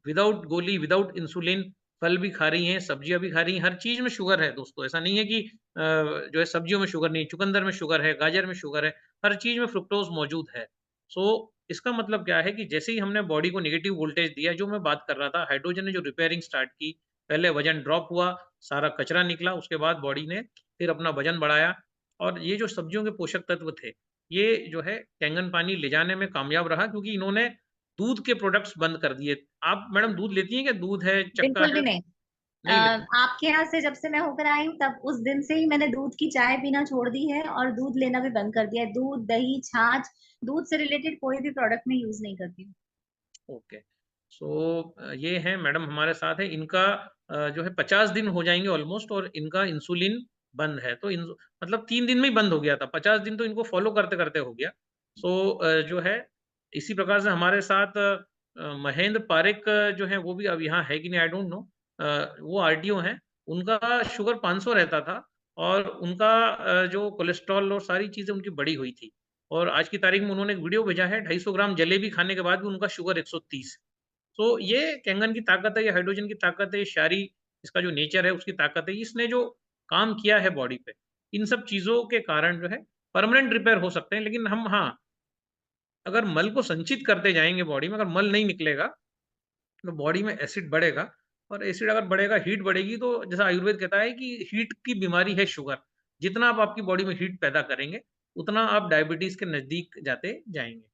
विदाउट गोली, विदाउट इंसुलिन, फल भी खा रही हैं, सब्जियाँ भी खा रही हैं, हर चीज़ में शुगर है दोस्तों। ऐसा नहीं है कि जो है सब्जियों में शुगर नहीं, चुकंदर में शुगर है, गाजर में शुगर है, हर चीज़ में फ्रुक्टोज़ मौजूद है। सो इसका मतलब क्या है कि जैसे ही हमने बॉडी को नेगेटिव वोल्टेज दिया, जो मैं बात कर रहा था, हाइड्रोजन ने जो रिपेयरिंग स्टार्ट की, पहले वज़न ड्रॉप हुआ, सारा कचरा निकला, उसके बाद बॉडी ने फिर अपना वज़न बढ़ाया और ये जो सब्जियों के पोषक तत्व थे, ये जो है कैंगन पानी ले जाने में कामयाब रहा क्योंकि इन्होंने दूध के प्रोडक्ट्स बंद कर दिए। आप मैडम दूध लेती हैं क्या? दूध है, चक्का बिल्कुल भी है? नहीं। नहीं लेती। आपके यहाँ से जब से मैं होकर आई हूँ तब उस दिन से ही मैंने दूध की चाय पीना छोड़ दी है और दूध लेना भी बंद कर दिया है। दूध, दही, छाछ, दूध से रिलेटेड कोई भी प्रोडक्ट मैं यूज नहीं करती हूँ। ओके। सो ये हैं मैडम हमारे साथ है। इनका जो है 50 दिन हो जाएँगे ऑलमोस्ट और इनका इंसुलिन बंद है। तो इन मतलब 3 दिन में ही बंद हो गया था। 50 दिन तो इनको फ़ॉलो करते-करते हो गया। सो जो है इसी प्रकार से हमारे साथ महेंद्र पारेख जो हैं वो भी अब यहाँ है कि नहीं आई डोंट नो। वो आरटीओ हैं। उनका शुगर 500 रहता था और उनका जो कोलेस्ट्रॉल और सारी चीज़ें उनकी बढ़ी हुई थी। और आज की तारीख में उन्होंने एक वीडियो भेजा है 250 ग्राम जलेबी खाने के बाद भी उनका शुगर 130। तो ये कैंगन की ताकत है, ये हाइड्रोजन की ताकत है, ये क्षारी इसका जो नेचर है उसकी ताकत है, इसने जो काम किया है बॉडी पे, इन सब चीज़ों के कारण जो है परमानेंट रिपेयर हो सकते हैं। लेकिन हम हाँ, अगर मल को संचित करते जाएँगे बॉडी में, अगर मल नहीं निकलेगा, तो बॉडी में एसिड बढ़ेगा और एसिड अगर बढ़ेगा, हीट बढ़ेगी तो जैसा आयुर्वेद कहता है कि हीट की बीमारी है शुगर। जितना आप आपकी बॉडी में हीट पैदा करेंगे, उतना आप डायबिटीज़ के नज़दीक जाते जाएँगे।